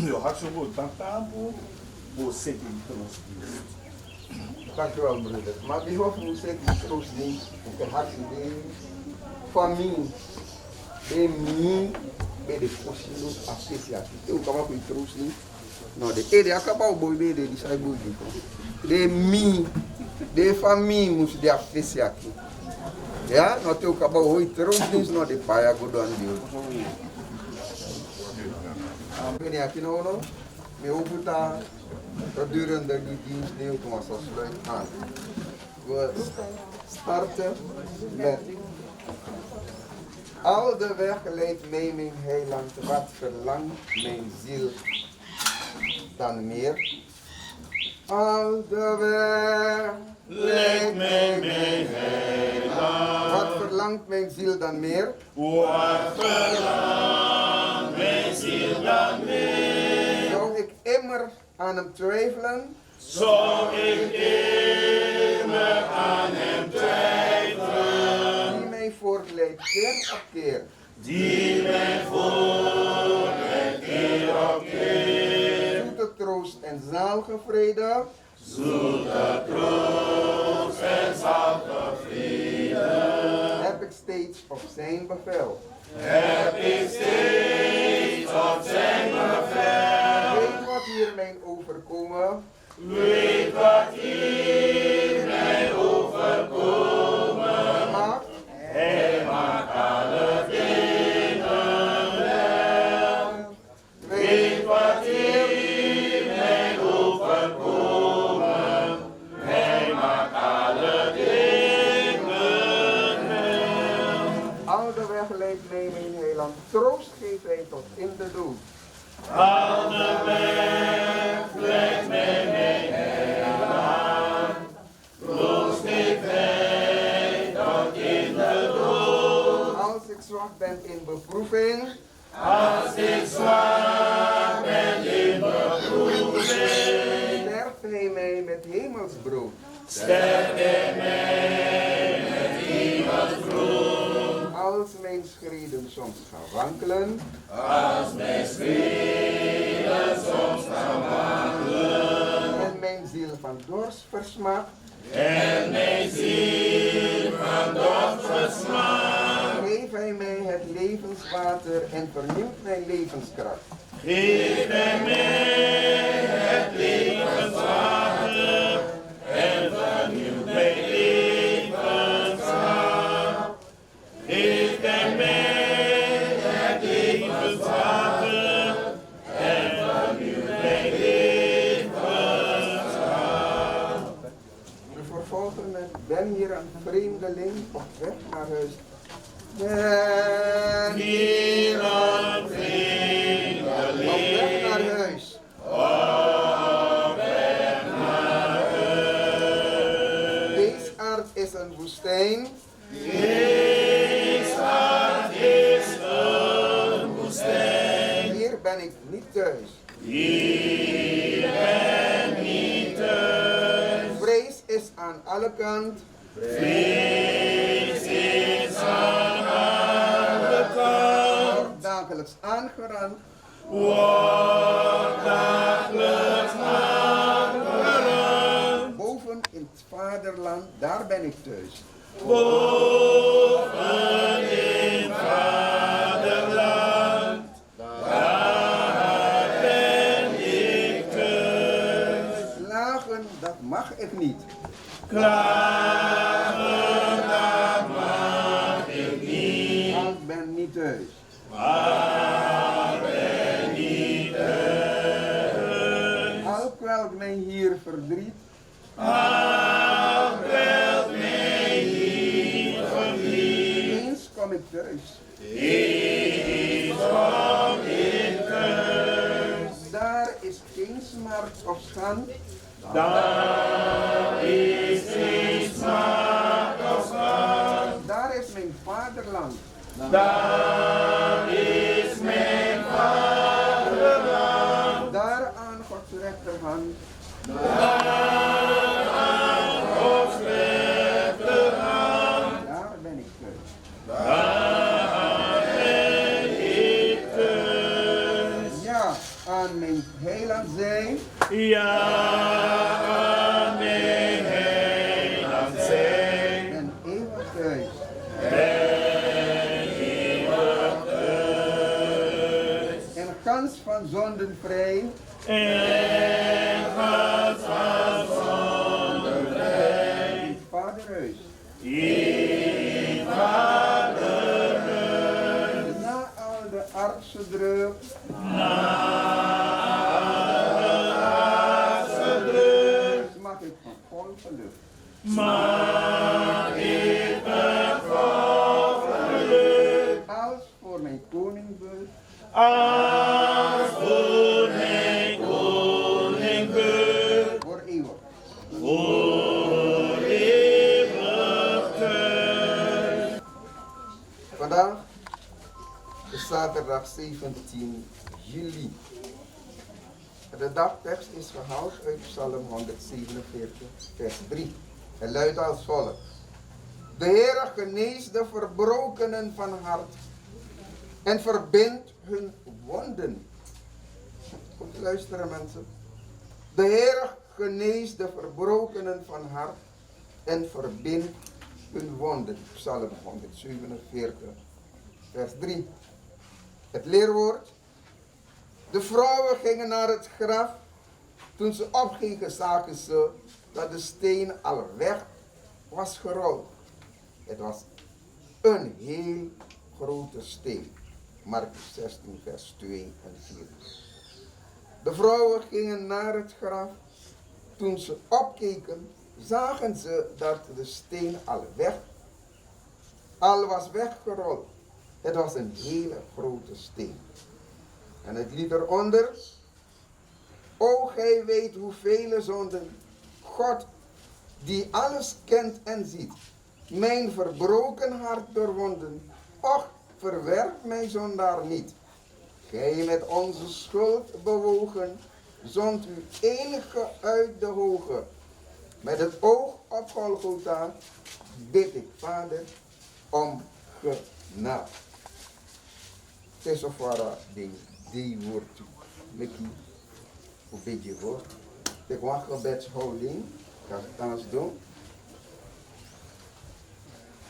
Eu acho que o tempo você tem que Dankjewel, broeder. Maar wie hoeft moet zeker troostdienst, de hartstikke van mij, bij mij, bij de fossielen associatie. Eu kan ook een troostdienst. Nou, de ede akabouw boy bij de die boy de mij, de familie moest de associatie. Ja, nou te akabouw hooi troostdienst, nou de paia godan die. Ben je aquí nou no? Me hoeft daar. Gedurende die dienst kom als sluit aan. We starten met al de weg leidt mij mijn heiland, wat verlangt mijn ziel dan meer. Al de weg leidt mij mijn heiland, wat verlangt mijn ziel dan meer. Wat verlangt mijn ziel dan meer. Zou ik immer aan hem twijfelen? Zou ik immer aan hem twijfelen? Die mij voortleidt keer op keer. Die mij voortleidt keer op keer. Zoete troost en zalige vrede. Zoete troost en zalige vrede. Heb ik steeds op zijn bevel. Heb ik steeds op zijn bevel. Weet wat hier mij overkomen. Weet wat hier mij overkomen maakt. Hij maakt alle dingen wel. Weet wat hier mij overkomen. Hij maakt alle dingen wel. Al de weg leidt mij mijn heiland. Troost geeft hij tot in de dood. Al de weg leidt mij mijn heiland. Troost geeft hij tot in de dood. Als ik zwak ben in beproeving. Als ik zwak ben in beproeving. Sterft hij mij met hemelsbrood. Sterft hij mij met hemelsbrood. Als mijn schreden soms gaan wankelen. Als mijn schreden soms gaan wankelen. En mijn ziel van dorst versmaakt. En mijn ziel van dorst versmaakt. Geef hij mij het levenswater en vernieuwt mijn levenskracht. Geef hij mij het levenswater en vernieuwt mijn levenskracht. Geef hij mij het levenswater en vernieuwt mijn levenskracht. We vervolgen met ben hier een vreemdeling op weg naar huis. Ben Hier een op vreemdeling weg naar huis. op weg naar huis. Deze aard is een woestijn. Deze aard is een woestijn. Hier ben ik niet thuis. Hier ben niet thuis. Vrees is aan alle kanten. Vrees is aan alle kanten. Wordt dagelijks aangerand. Wordt dagelijks aangerand. Boven in het vaderland, daar ben ik thuis. Boven in vaderland, daar ben ik thuis. Klagen, dat mag ik niet. Klagen, dat mag ik niet. Want ik ben niet thuis. Maar ben niet thuis. Al kwelt mij hier verdriet. Al kwelt mij hier verdriet. Eens kom ik thuis. Eens kom ik thuis. Daar is geen smart of schand. Daar is geen smaak of schand. Daar is mijn vaderland. Daar is mijn vaderland. Daar aan Gods rechterhand. Daar aan Gods rechterhand. Daar ben ik thuis. Daar ben ik thuis. Ja, aan mijn Ja, amen, heiland zij. En eeuwig thuis. En gans van zonden vrij. En gaat van zonder vrij. In het Vaderhuis. In vaderhuis. Na al de aardse druk. Mag ik van vol geluk. Mag ik met vol geluk. Als voor mijn koningbus. Als voor mijn koningbus. Voor eeuwig. Voor eeuwig thuis. Vandaag is zaterdag 17 juli. De dagtekst is gehaald uit Psalm 147, vers 3. Het luidt als volgt. De Heere geneest de verbrokenen van hart en verbindt hun wonden. Goed luisteren mensen. De Heere geneest de verbrokenen van hart en verbindt hun wonden. Psalm 147, vers 3. Het leerwoord. De vrouwen gingen naar het graf. Toen ze opgingen zagen ze dat de steen al weg was gerold. Het was een heel grote steen. Markus 16 vers 2 en 4. De vrouwen gingen naar het graf. Toen ze opkeken zagen ze dat de steen al was weggerold. Het was een hele grote steen. En het lied eronder. O gij weet hoeveel zonden God die alles kent en ziet. Mijn verbroken hart doorwonden. Och, verwerp mij zondaar niet. Gij met onze schuld bewogen. Zond u enige uit de hoge. Met het oog op Golgotha bid ik Vader om genade. Het is of waar die woord Mickey een beetje woord. Ik wacht gebedshouding. Ga het anders doen.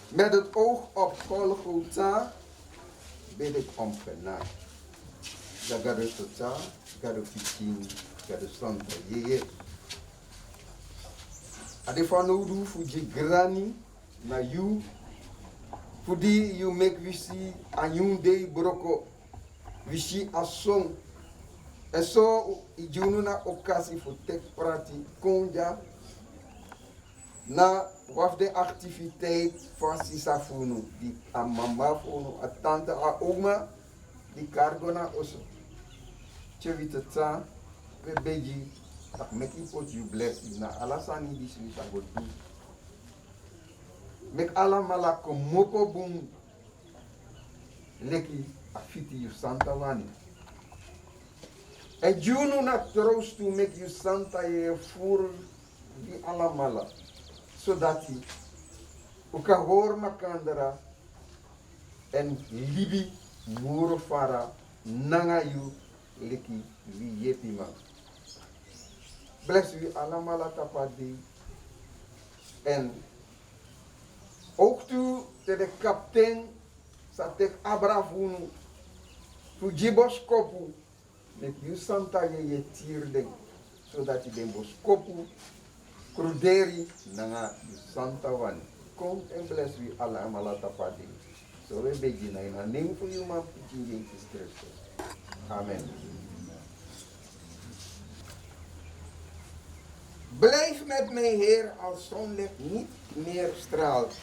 Met het oog op Golgotha bid ik om genade. Dat gaat het totaal, gaat het pitching, gaat het santa je. Ade van nodu voor je granny na you. Voor die you make we see a new day broko. We see a song. En zo ijunu na occasie voor tek prati konja. Na waf de activiteit van Sisa Funu. Die a mama Funu, a tante, a oma. Die cargo na oso. Chevite tsa. We beji. Tak make it you bless you. Na alasani di sisa go do. Mek ala mala komoko boom. Leki afiti you santa wani. En juno na troost to make you santa ye voor die ala mala. Zodat hij ook kan horen makandera en libi muro fara nanga you leki wie yepi man. Bless u allemaal tapadi. En ook toe de kapitein satek abravunu fujibos kopu met you santa je tier denk zodat je den bos kopu kruderi nanga you santa wan. Kom en bless u allemaal tapadi. So we beginnen in the name for you man in Jesus Christus. Amen. Blijf met mij, Heer, als zonlicht niet meer straalt.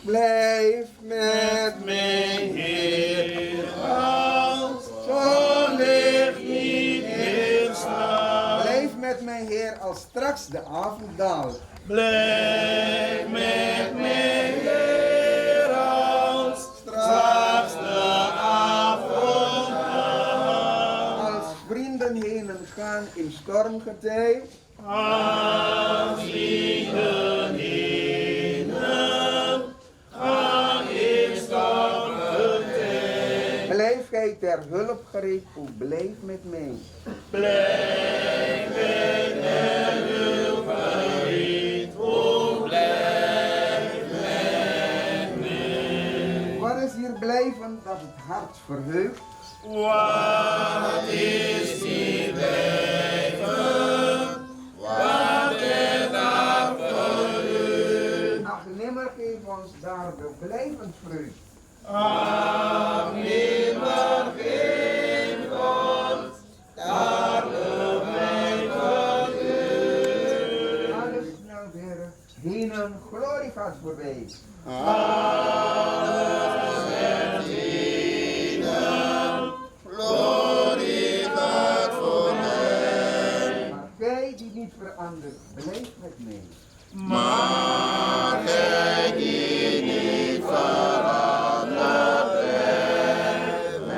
Blijf met mij, Heer, als zonlicht niet meer straalt. Blijf met mij, Heer, als straks de avond daalt. Blijf met mij, Heer, als straks de avond daalt. Als vrienden heen en gaan in stormgetij. Als vrienden heen gaan in stormgetij. Blijf gij ter hulp gereed, o blijf met mij. Blijf hart verheugt. Wat is die leven? Wat is daar voor u? Ach, nimmer geef ons daar de blijvend vreugd. Ach, nimmer geef ons daar de blijvend vreugd. Alles snel weer heen, glorie gaat voorbij. Glorie gaat voorbij. Maar gij die niet verandert, blijf met mij. Maar gij die niet verandert, blijft met mij.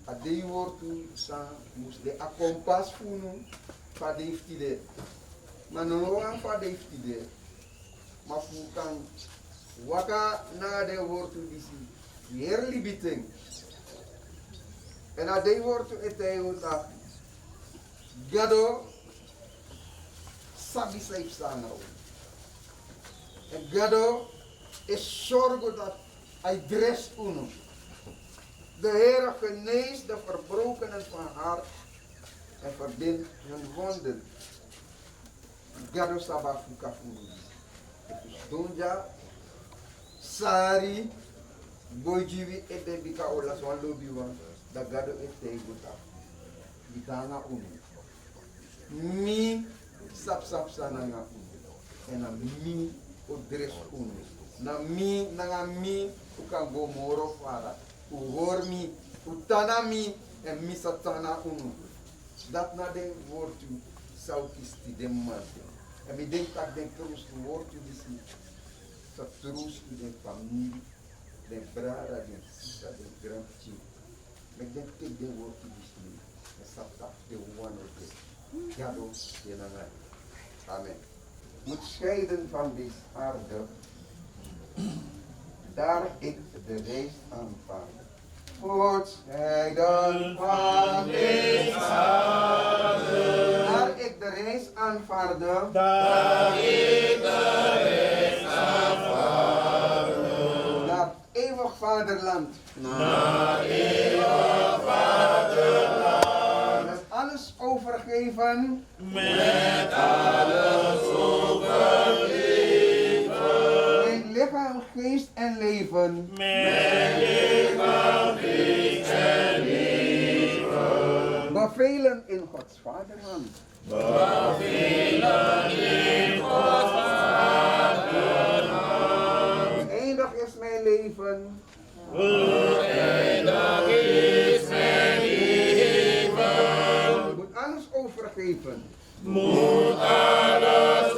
Ade wordt u sa moest de akompas funu van de iftide. Maar no aan van de iftide. Maar fu kan waka na de wordt u disi heerlijk biting. En ade wordt u eteu dat gado sabi saif sangro. En gado is zorgen dat hij drest uno. De Heer geneest de verbrokenen van hart en verbindt hun wonden. Gado sabafu kafuru. Dus donja, sari, bojiwi ete bika ola swan lobi wan, da gado ete gota. Bitanga unu. Mi sap sananga unu. En na mi odres unu. Na mi, nanga mi, ukan go moro fara. U hoor mi, u tana mi en mi satana unu. Dat na den woord u zou kisti den man. En mi denk dat den troost u woord u disi. Dat troost u den familie, den brada, den sista, den grandchi. Ik denk dat den woord u disi. En saptaf de one of them. Gado yenangai. Amen. Moet scheiden van deze aarde. Daar ik de reis aanvaard. Moet scheiden van deze aarde. Daar ik de reis aanvaarde. Daar ik de reis aanvaarde. Naar eeuwig vaderland. Naar eeuwig vaderland. Met alles overgeven. Met alles overgeven. Mijn lichaam, geest en leven. Mijn lichaam, geest en leven. Bevelen in Gods vaderland. Bevelen in Gods vaderland. Eindig is mijn leven. Eindig is mijn leven. Moet alles overgeven. Moet alles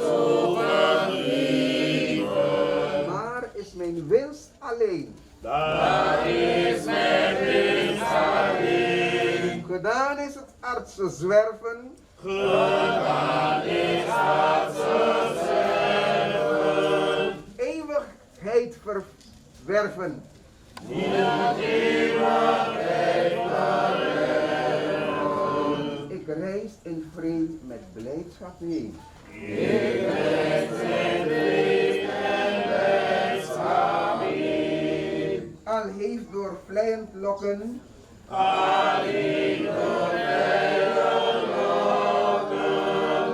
overgeven. Maar is mijn winst alleen. Daar is mijn winst alleen. Gedaan is het artsen zwerven. Gedaan is artsen zwerven. Eeuwigheid verwerven. Ik reis in vrede met blijdschap heen. Ik reis in vrede en blijdschap heen. Al heeft door vleiend lokken. Alleen door vleiend lokken.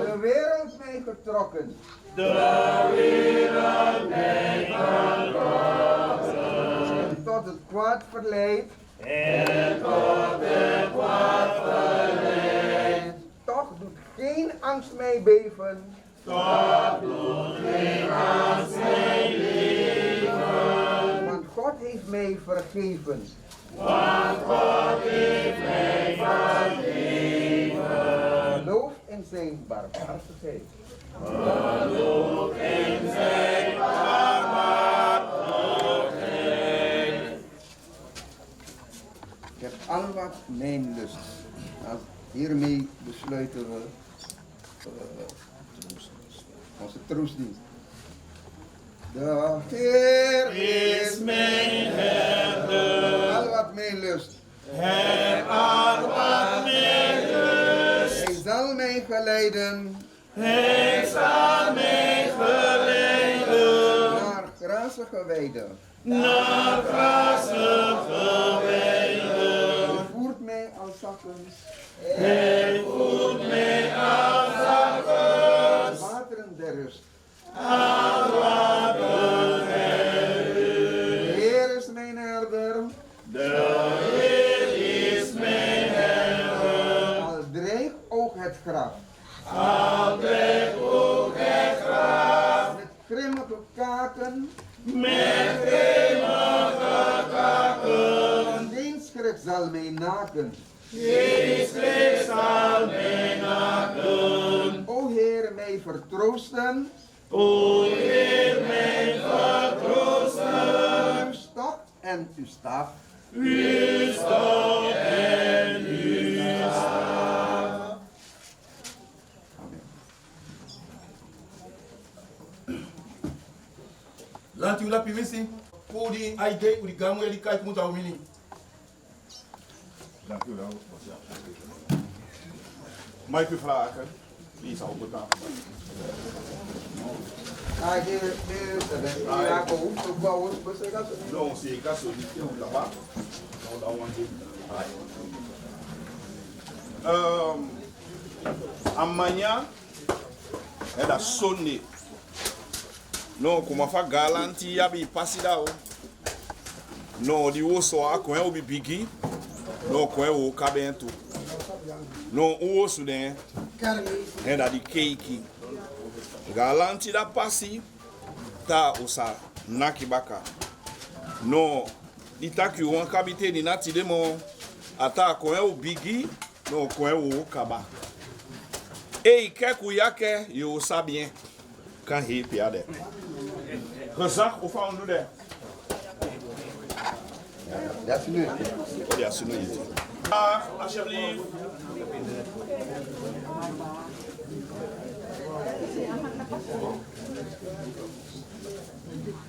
De wereld mij getrokken. De wereld mij getrokken. Tot het kwaad verleidt. En tot het kwaad verleidt. Toch doet geen angst mij beven. Toch doet geen angst mij leven. Want God heeft mij vergeven. Want God heeft mij vergeven. Geloof in zijn barmhartigheid. Geloof in zijn barmhartigheid. Ik heb al wat mijn lust. Nou, hiermee besluiten we onze troostdienst. De Heer Is mijn herder. al wat mijn lust. Heb al wat mij lust. Hij zal mij geleiden Hij zal mij geleiden. grazen geweide. Naar grazen geweide. Hij voert mij als zakken. Hij voert mij als zakken. Wateren der rust. Aan wateren der rust. De Heer is mijn herder. De Heer is mijn herder. Al dreigt ook het graf. Al dreigt ook het graf. Met grimmige kaken. Met grimmige kaken. Geen schrik zal mij naken. Geen schrik zal mij naken. O Heer, mij vertroosten. O Heer, mij vertroosten. Uw stok en uw staf. Uw stok en uw staf. Amen. Laat u lapi missing. Voor die ID, voor die gang, die kijk moet al mini. Dank u wel. Mag ik u vragen? Wie is al betaald? Não, se caso de ter um trabalho, não dá uma amanhã é da Sunday. Não, como a galanti abi passida o. Não, de osso a com o bibigi. Não, com o cabento. Não, o osso né? É da de cake. Galanti da passi ta osa nakibaka. No di taki wan kabite ni nati demo ata ko e o bigi no ko e o kaba. E keku yake yo sa bien kan he piade. Gezag of aan doen daar. Dat is nu. Oh ja, zo nu. Alsjeblieft.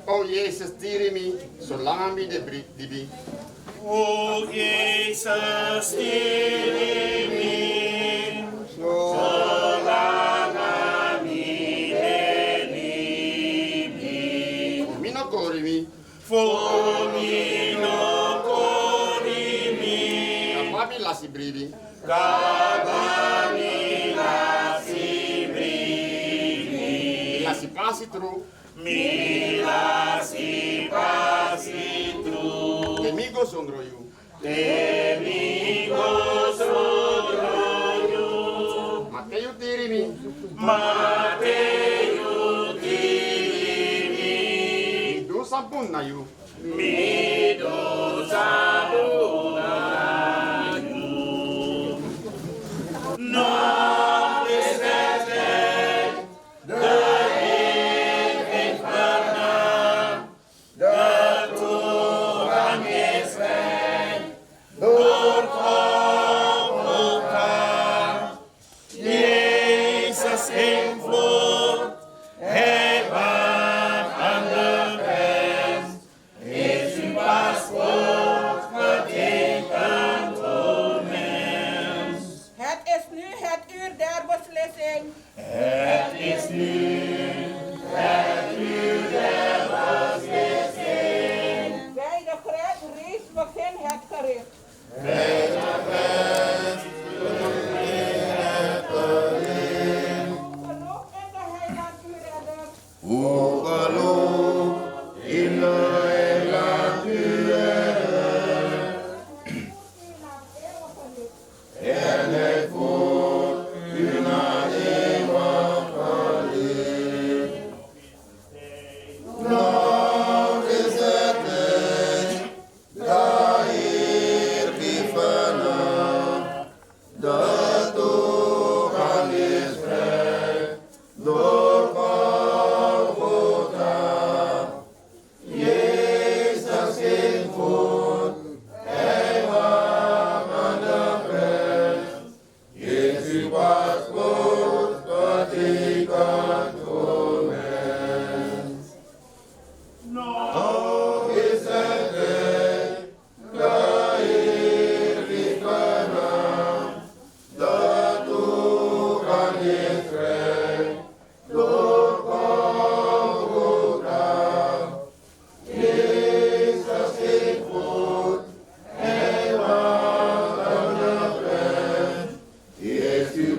O Jezus, tirimi, zolang mi de dibi. O Jezus, tirimi, zolang ami de libi. Mino korimi, Voor mi no korimi, kapabi lasi bridi. kabani lasi bridi, Lasi pasi tru, mi lasi pasi tru, amigo sondro you. temigo sodroju, Mateo tirimi, Mateo tirimi, do sampun na you. mi do sabunaju. No is het de Heer heeft vernaam, de toegang is vrij, door Golgotha. Jezus ging voort, hij kwam aan de grens, is uw paspoort getekend, o mens. Het is nu het uur der beslissing. Het is nu het uur der beslissing. Bij de grens reeds begint het gericht. Geloof in de heiland uw redder. U naar eeuwige licht.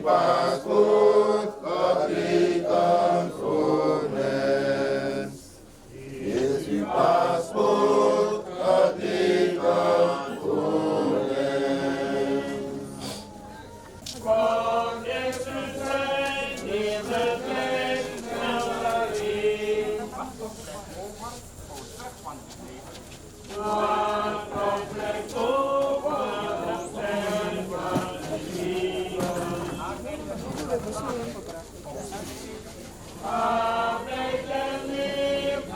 paspoort, katrikan vrones. Jesu paspoort, katrikan vrones. God is the strength, is the strength, one complex hope, one stand, one believe. Make them live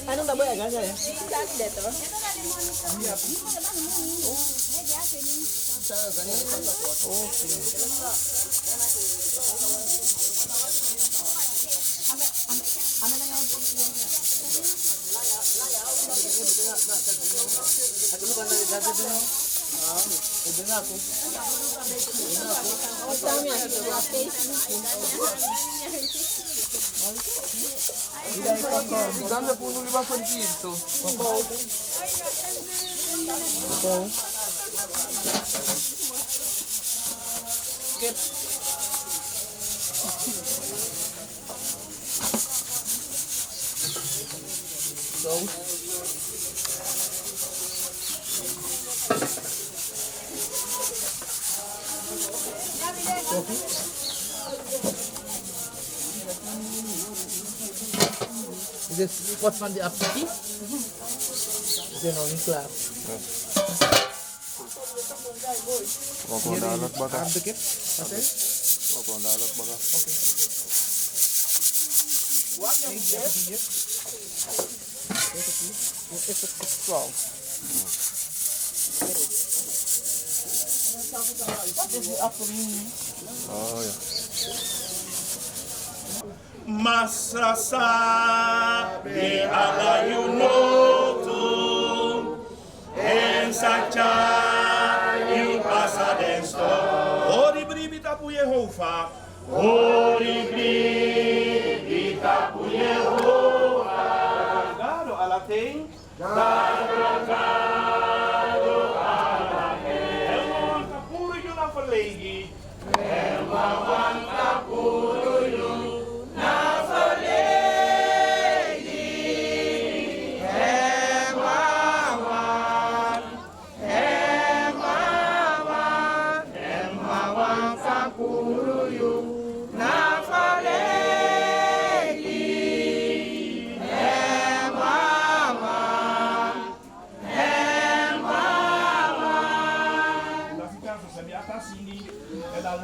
Anong taboy agad saya? Dando puno 5 This what's on the upside? Then only clap. Wakondalat baka. Dikit. Wakondalat baka. Okay. What is this? It's 12. What is the upper meaning? Oh ya. Masasa de alayunotu en sacha il passa densto. Ori bribita pu Yehova. Ori bribita pu Yehova. Gado alating. Gado alating. Elma wan kapuru yun na falegi. Elma wan kapuru yun.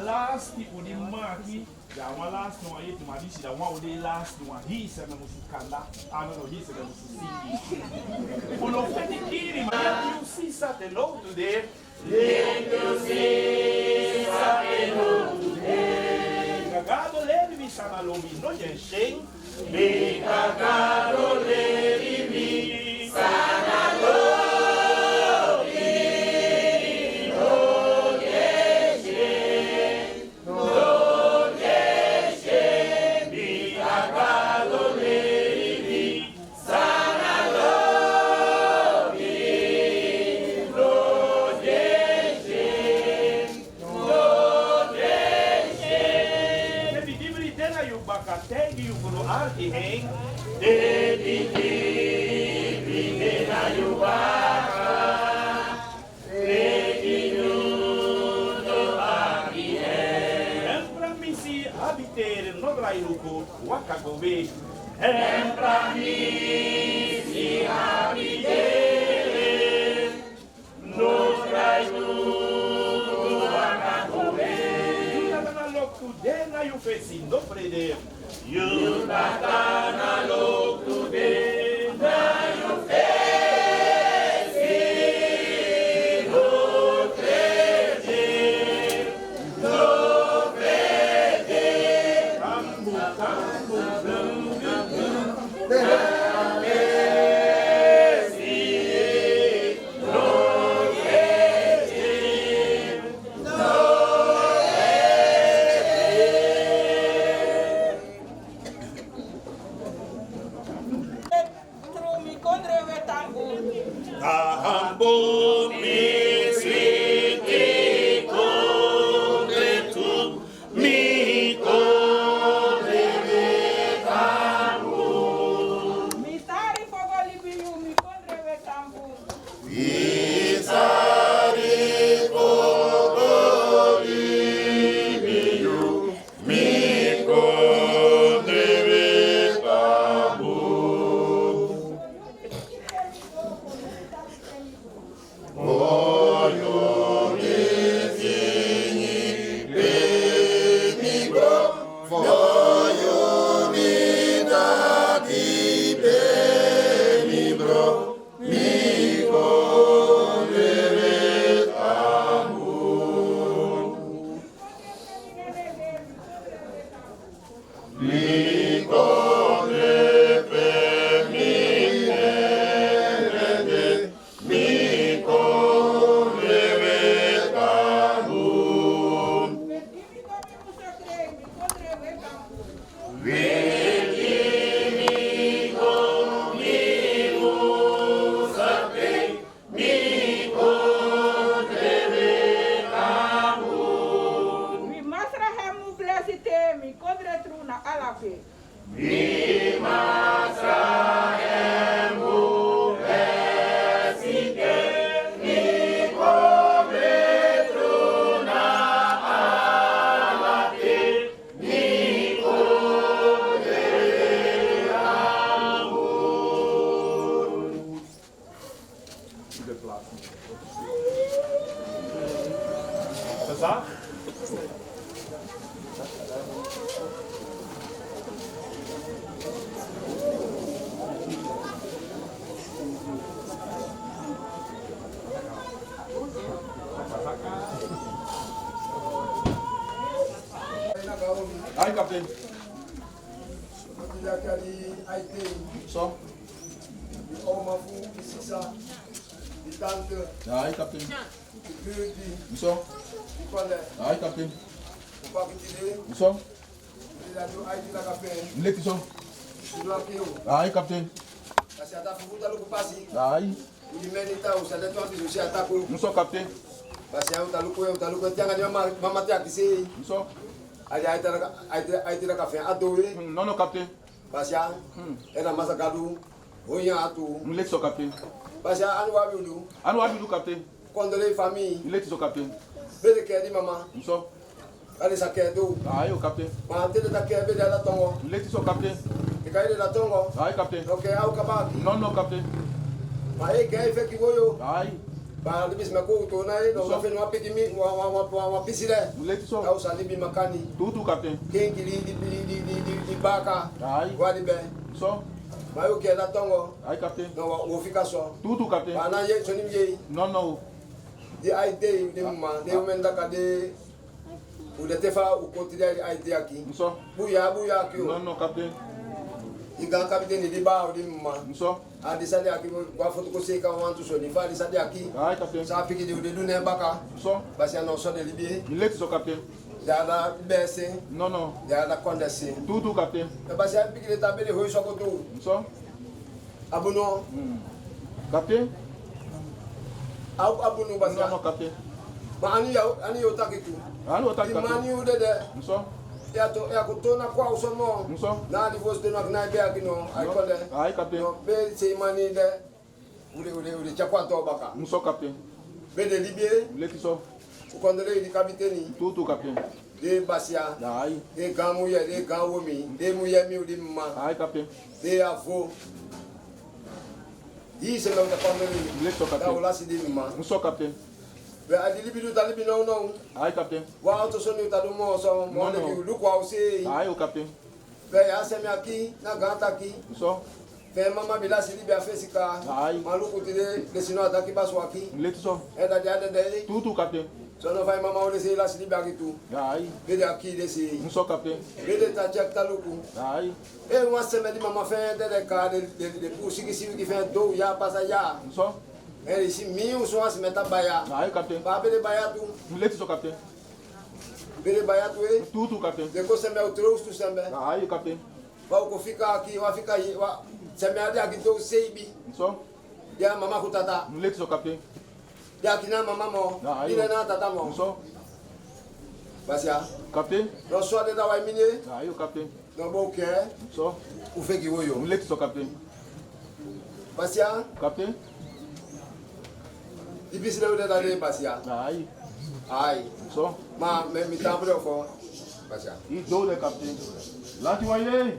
Last people di maki ya wa last no ayi tumadishi da wa ode last no hi se na musikanda ano no hi se na musiki uno feti kiri ma you see something low today you see something today cagado levi mi sana lomi no jensheng mi cagado levi mi sana lomi Arki heen, de di na yubaka, de di nuno arki heen. habitere no drairuko wakagobe. Emprani habitere no drairuko wakagobe. Yunatana loku dena you facing no frede. Yunatana loku dena you facing no frede. No frede. Kambu kambu Through me kondre wetangu. Tahambo mi switi kondre tu mi kondre vetangu. Mi sari fogoli biyu mi kondre wetangu. Mi masra hemu blessite mi kondre truna alape. C'est ça? Aye, Captain. So. Aye, Captain. So. Aye, Captain. So. Leti so. Aye, Captain. Aye. So, Captain. So. No, no, Captain. Leti so, Captain. Anu what do, Captain? Leti so, Captain. So. Aye, Captain. Leti so, Captain. Aye, Captain. No, no, Captain. Aye. Leti so. Tutu, Captain. Aye. So. Aye, Captain. Tutu, Captain. No, no. So. No, no, Captain. Iga kapiteni di ba di mama. So. Adisali aki wa foto ko se ka wantu so ni fa adisali aki. Aye, Captain. Sa piki di du ne baka. So. Basi ano so de libi. Leti so, Captain. Ya da bese. No, no. Ya da kondesi. Tutu, Captain. Basi piki de tabele ho so ko tu. So. Abuno. Captain. Abuno basi. No, no, Captain. Ma ani yo takitu. Anu otak, Di Captain. mani u de de. So. Ya ko to na kwa so no. So. Na di vos de na na be akino. Ai ko de. Aye, Captain. No be se mani de. Ule chakwa to baka. So, Captain. Be de libie. Leti so. Ukondele di kapiteni. Tutu, Captain. de Basia, Aye. de Gamouya, de Gawomi, de Mouyami ou de Mama, Aye, captain. de Avo. He said, "I'm the family." Let's talk, That captain. will last the Mama. Nous sommes captain. But I didn't do that, no. Aye, captain. Wow, to son you tadu mo so mo No, no. you look what say. Aye, captain. Be ya se mi aki na gata ki. Nous sommes. Fe mama bila sili be afesika. Aye. Maluku tide de sino ataki baswaki. Let's sommes. E da dia de. Tout, captain. So no vai mama ole se la sili be akitu. Aye. Be de aki de se. Nous sommes captain. Be de ta check taluku. Aye. E mo se me di mama fe de ka de pusi ki si ki fe do ya pasa ya. Nous sommes. E si mi un so as meta baya. Aye, captain. Ba be de baya tu. Let's sommes captain. Be de baya tu e. Tout, captain. De ko se me o trous tu se me. Aye, captain. Wa ko fika aqui, wa fika aí, wa se me ade aqui do seibi. Nous sommes. Ya mama kutata. Let's sommes captain. Ya kina mama mo. Ah, Ile ayo. na tata mo. Nous sommes. Basia. Captain. No so de da wa mine. Aye, captain. No bo ke. Nous sommes. U feki wo yo. Let's sommes captain. Basia. Captain. Ibisi le de da de basia. Aye. Ai. Nous sommes. Ma me mi tambre fo. Basia. Il doit le captain. Là, tu vois, il est.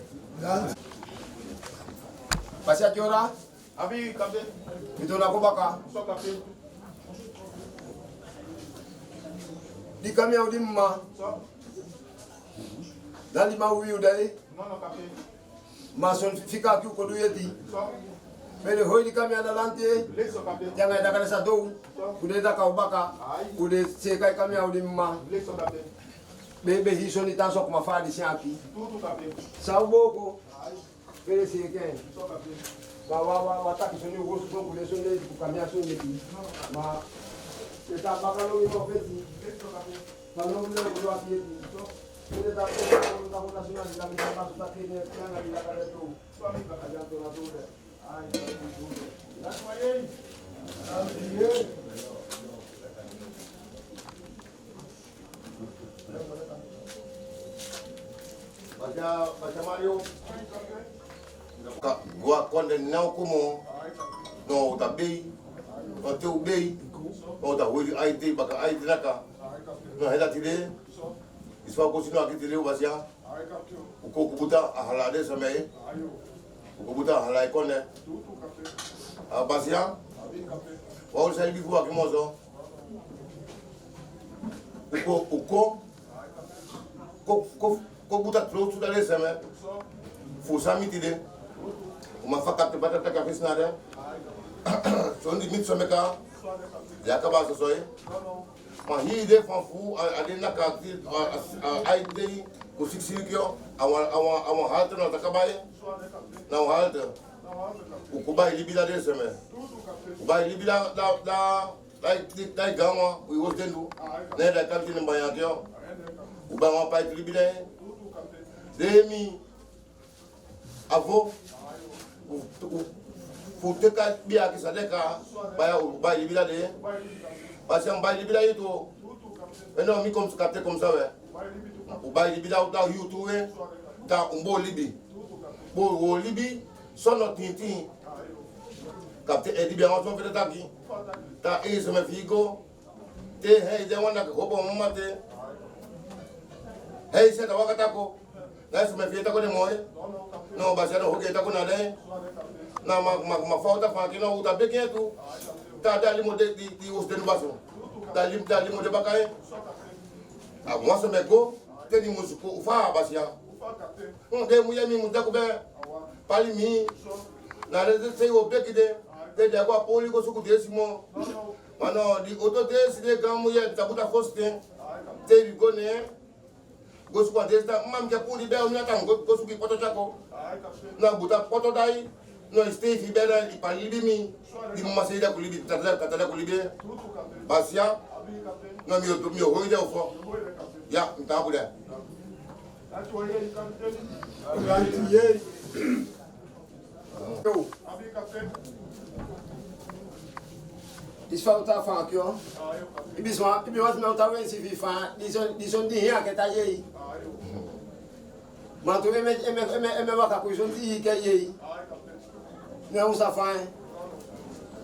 Basia jora. Avi, captain. Ito na ko baka. Nous sommes captain. Di kami au di mama. Nous sommes. Dan di ma wi u dai. Non, non, captain. Ma son fika ki ko du yeti. Nous sommes. Mele hoi di kami adalante. Let's sommes captain. Jangan ada kana sa do. Kude da ka baka. Kude se kai kami au di mama. Let's sommes captain. Bebe hiso ni tanso kuma fadi siaki. Tout, captain. Sauboko. Bele seke. Nous sommes captain. Wa taki soni ugo su kude soni kukamia soni ti. Ma eta bakalo ni profeti. Kalau mule ulo ati ti. Bele ta ko ta ko ta sona ni la mi ta ta ke ne kana ni la kare tu. Swami ka ajan to na tu de. Ai ta tu de. That's why Baca Mario. Gua konde não como no da bei, no teu bei, no da wili IT baka IT naka. No hela tile. Iswa ko sino akitile basia. Uko kubuta ahalade samai. Uko kubuta ahalai konde. Basia. Wa usai biku akimozo. Uko ko buta tro tu dale sama fusa mitide uma fakate batata ka fisnade so ndi mit someka ya ka ba so soy ma hi de fan fu ade na ka ti ai de ko siksikyo awa halt na ta ka baye na halt ko ba libida de sama ba libida da dai gawa we was dendu ne da ka ti ne ba ya kyo uba wa pa libida Demi avo futeka bia kisadeka baya uba libida de parce que uba libida yito eno mi comme capter comme ça ouais uba libida uta youtube ta umbo libi bo wo libi sono tintin capter edi bien on fait taki ta e se me figo te hey de wana ko bo mate hey se ta wakata ko Nasi mefita ko de moy. No basa no hoke ta ko na de. Na ma falta fa ki no uta beke tu. Ta dali mo de di os de baso. Dali mo de bakai. A moi se me go te ni musuko ufa basia. De mu yemi mu ta ko be. Pali mi. Na de se o beke de agora poli ko suku desimo. Mano di auto des de gamu ya tabuta foste. Te bi go ne. Gosu kwa desta mam ke puli be onya kan gosu ki poto chako na buta poto dai no stay fi bela i palibi mi di mama seida kulibi tata kulibi basia na mi hoide ofo ya ntabude Isfalta fa aqui, ó. Ibi was me ta wen si fi fa, di son di here ke ta ye. Ma to me wa ka ko son di ke ye. Ne usa fa.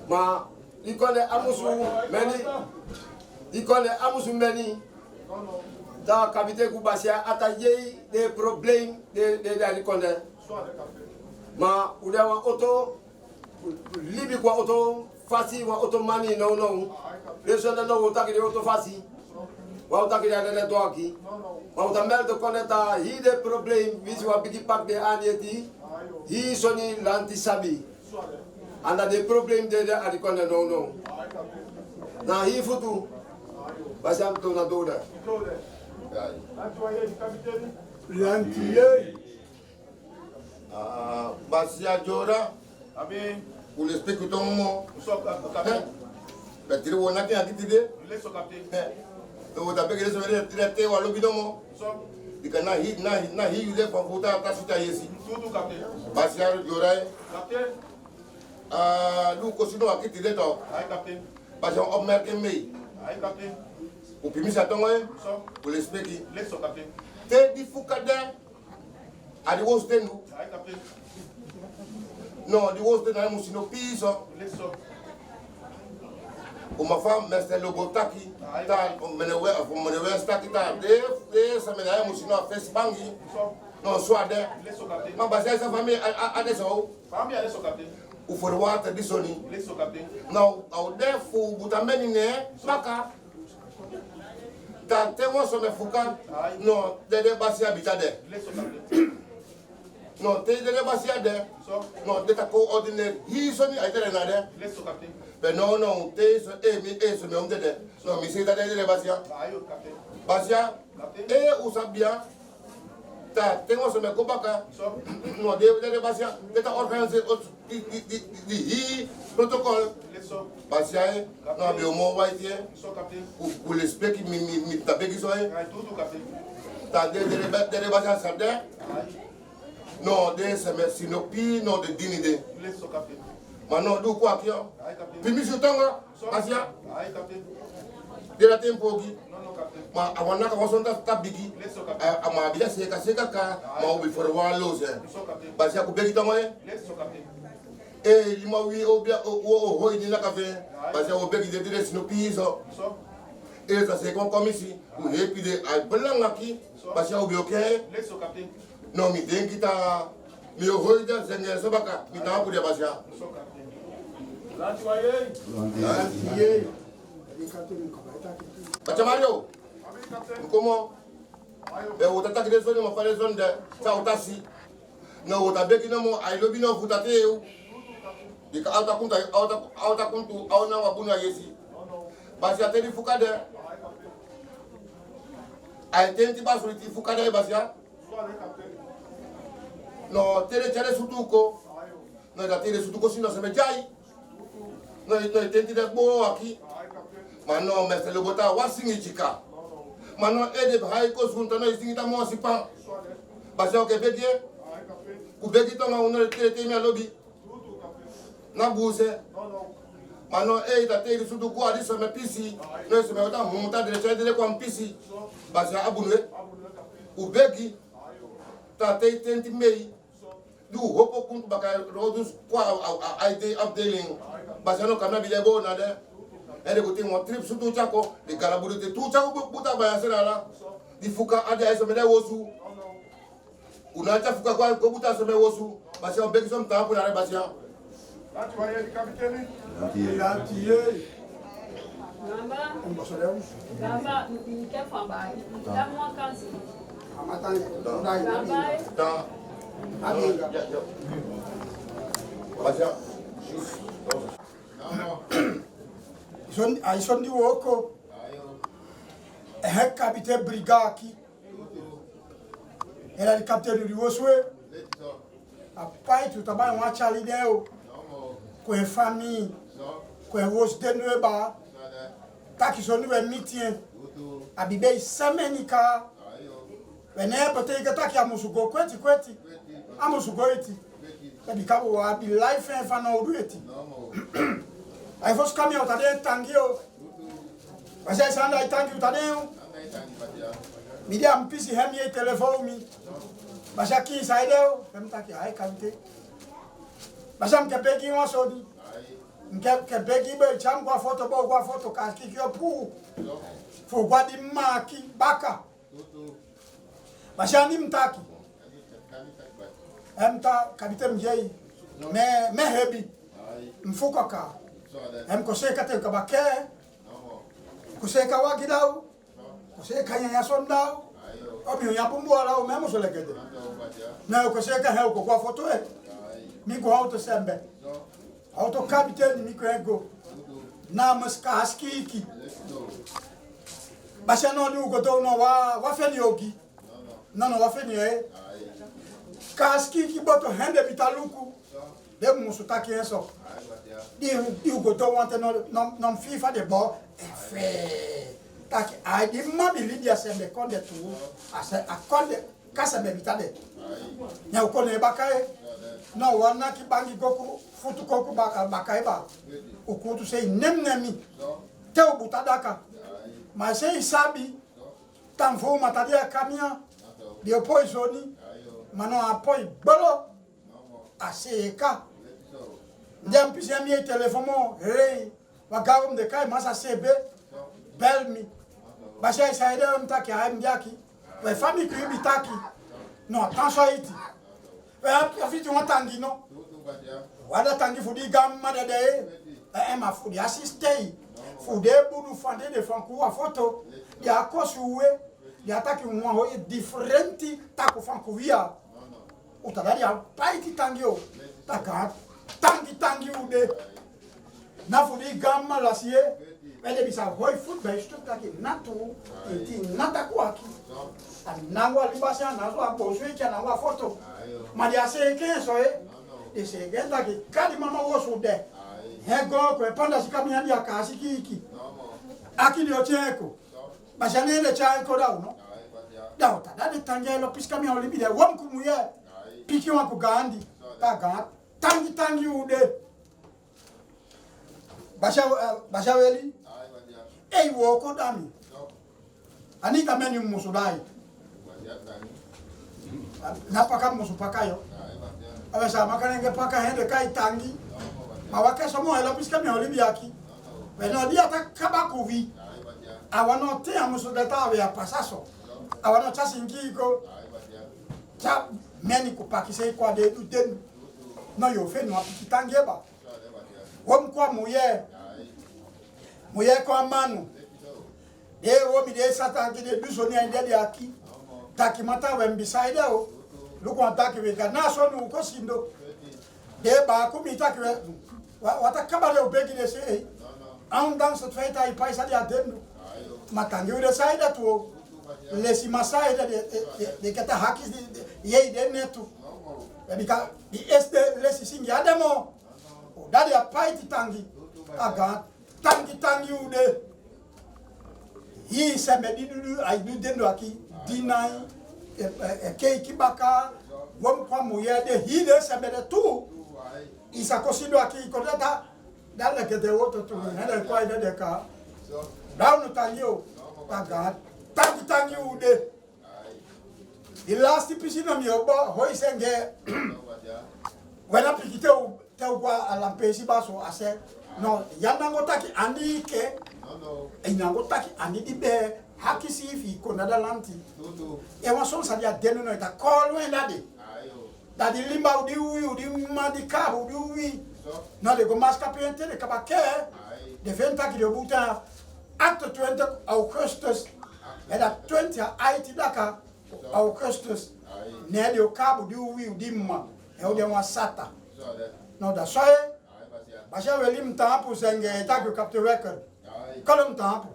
Ma ikole amusu meni. Ikole amusu meni. ta capitaine Koubasia attaqué des problèmes de Alikonde. Ma ou d'un auto, libi quoi auto facile, auto mani non. Les gens de nous ont attaqué auto facile. On a attaqué les doigts qui. On a même de connaître il des problèmes visuels petit pack de Anieti. Il sonne l'antisabi. On a des problèmes de Alikonde non. Na il faut tout. Parce que on a tout là. Lantier. Basia Jora, Abe, pour l'expliquer ton mot. Usop capitaine. Mais tu vois, on a bien quitté. Laisse capitaine. Donc, tu as payé les traités ou à l'obédement. Usop. Il y a un hit, il est pour voter à ta suite ici. Tout capitaine. Basia Jora, Capitaine. nous continuons à quitter les temps. Aïe capitaine. Parce qu'on a remarqué, Aïe capitaine. au premier chaton, Usop. pour l'expliquer. Laisse capitaine. T'es dit Foukade, à di wos nous. Aïe capitaine. Non, di wos nous, nous sommes pis. Laisse. Pour ma femme, mais c'est le botaki. On me le staki. Des semaines, nous sommes à Facebook. Usop. Non, soit de. Laisse capitaine. Ma base sa famille a des gens. Famille laisse capitaine. Ou faut voir te disoni. Laisse capitaine. Non, au défaut, vous t'amenez né, baka. Tant que moi, je me foucan. Non, des bassi habitades. Laisse capitaine. Non, des bassi habitades. Non, des taco ordinaire. Ils sont à être là. Laisse capitaine. Mais non, des ce nom de. Non, mais c'est des bassi. Aïe capitaine. Basia, et où ça bien, tu moi, je me combats. Non, des Basia, tu as organisé le protocole. Basia, non, mais au moins, pour l'esprit qui m'a tapé qui soit. Tu as des Basia, ça non, des sinopi, non, de dignité. Maintenant, d'où quoi qu'il y a. Puis, je t'en Basia, de la tempo. Ma awana ka wasonta tabigi ama bila seka ka ma obi for wa lose basi ku begi tamoy e lima wi obia o ho ni na ka fe basi o begi de dire sino piso e ça c'est comme ici ou et puis de al blanc aquí basi o bi okay no mi den kita mi o ho ida zenga so baka mi ta ku de basi Lantier. Bacha Mario comment e o tata kide so ni mo fare zone de sa o tasi no o ta beki no mo ai lobi no futate eu di ka auta kuntu au na wabuna yesi basi ateli fukade ai tenti basu ti fukade basi no tere sutuko no da tere sutuko sino se me jai no tenti de bo aqui mano me se lo bota wasingi chika mano ede hai ko sunta no isingita mo sipa basi o ke bedie ku begi to ma uno tere mi alobi na buse mano ta tere sutu ko ali so me pisi no se me ota monta de chede ko pisi basi abunwe u begi ta te tenti mei du hopo kuntu baka rodus kwa ide afdeling basi no kana bilebo na de ede ko tin mo trip sutu chako de galaburu te tu chako buta ba yasera di fuka ade ay so me de wosu unacha fuka kwa ko buta so me wosu basi on begi som ta pour la basi Lantier. Gamba, quer falar? Dá uma casinha. ta basi Ai sono di Woko. E capitaine Brigaki. Era il capitaine di Woswe. A pai tu trabalha uma chali deu. Com a família. Com a voz de nueba. Tá que sono no meeting. A bibei semenica. Vene pate que tá que a musugo kweti. A musugo eti. E bicabo a bi life en fa na orueti. Aí fosse caminhão, tá dentro, tanguio. Mas aí sanda aí tanguio, tá dentro. Me deu um piso de e telefone. Mas aqui sai deu, vamos tá aqui, aí cante. Mas am que peguei uma sodi. Que peguei bem, cham com a foto, casque que eu pu. Foi guardi maqui, baca. Bashani mtaki. Emta kabite mjei. Me hebi. Mfuka ka. Koseka te kabake. Koseka wagidau. Koseka nyanya sondau. Obi yapumbu ala o memo solegede. Na koseka he ko kwa foto e. Mi go auto sembe. Auto capitaine mi ko ego. Na muska askiki. Bashano ni ugodo no wa feni ogi. No wa feni e. Kaskiki boto hende bitaluku. De musutaki eso. Di ugodo wante no FIFA de bo. Efe. Taki ai di mabili dia sembe konde tu. Ase akonde kasa me bitade. Nya ukone bakae. No wana ki bangi goku futu koku bakae ba. Ukutu sei nemnemi. Teu butadaka. Mas sei sabe tanfo matadia kamia. Dio poisoni. Mano apoi bolo. Aseka. Ndiam pisia mi telefono rei. Wagawum de kai masa sebe. Belmi. Basha saide mtaki haimjaki. We fami ku bitaki. No, tanso iti. We afiti watangi no. Wada tangi fudi gamma de de. Ma fudi assistei. Fude budu fande de fanku wa foto. Ya kosuwe. Ya taki mwa ho differenti taku fanku via. Utadari ya paiti tangio. Taka tangi ude. Na fudi gamma lasie. Wede bisa hoi food bij stuk dat je natu inti nata kwaki. Nangwa libasa nazo aboswecha nangwa foto. Madia se kenso de se genda ki kadi mama wosu de. Hego ko panda sikami hadi akasi kiki. Akili ocheko. Bashane le chai ko dawo no. Dawo ta dade tangelo piskami olibi de wam kumuye. Piki wa ku gandi. Ta ga tangi ude. Basha weli. Ei woko dami. Anika meni musudai. Napaka musupakayo. Awesa makanenge paka hende kai tangi. Mawake somo ela piska mi olibiaki. Beno dia ta kabakuvi. Awano te amusudata we pasaso. Awano chasingi ko. Cha meni kupakise kwa de uten. No yo fe no apikitangeba. Wom kwa muye. Muye kwa manu. De wo mi de satan ki de dusoni ande de aki. Taki mata we beside o. Luko ataki we kana so nu ko sindo. De ba ku mi taki we wata kabale obegi de sei. An dans het feit dat je paisa dia dendo. Matangi we de side to. Lesi masai de kata hakis ye de netu. Bika di este lesi singi ademo. O dadi a paiti tangi. Aga tangi ude. Hi se me di dudu ai du dendo aki dinai keiki baka wom kwa moye de hi de se me de tu. Isa kosido aki ko data dala ke de woto tu na kwa ide de ka. Down tangi o. Aga tangi ude. The last piscina mi obo hoi senge. When I pick it up, tell what a lampesi baso, I said, no, Yanangotaki andi ke, and Yangotaki andi di bear, haki si if he could not lanti. It was so sad that didn't know it. I call when daddy. That the limba do the madi car do we. Now they go masca paint the cabake, the Ventaki de Buta, after 20 Augustus, and at 20 IT Daka, Augustus, near your cabo do we dimma. Eu dei uma sata. Não dá só é. Mas eu ele me tampo sangue tá que o capto record. Qual me tampo?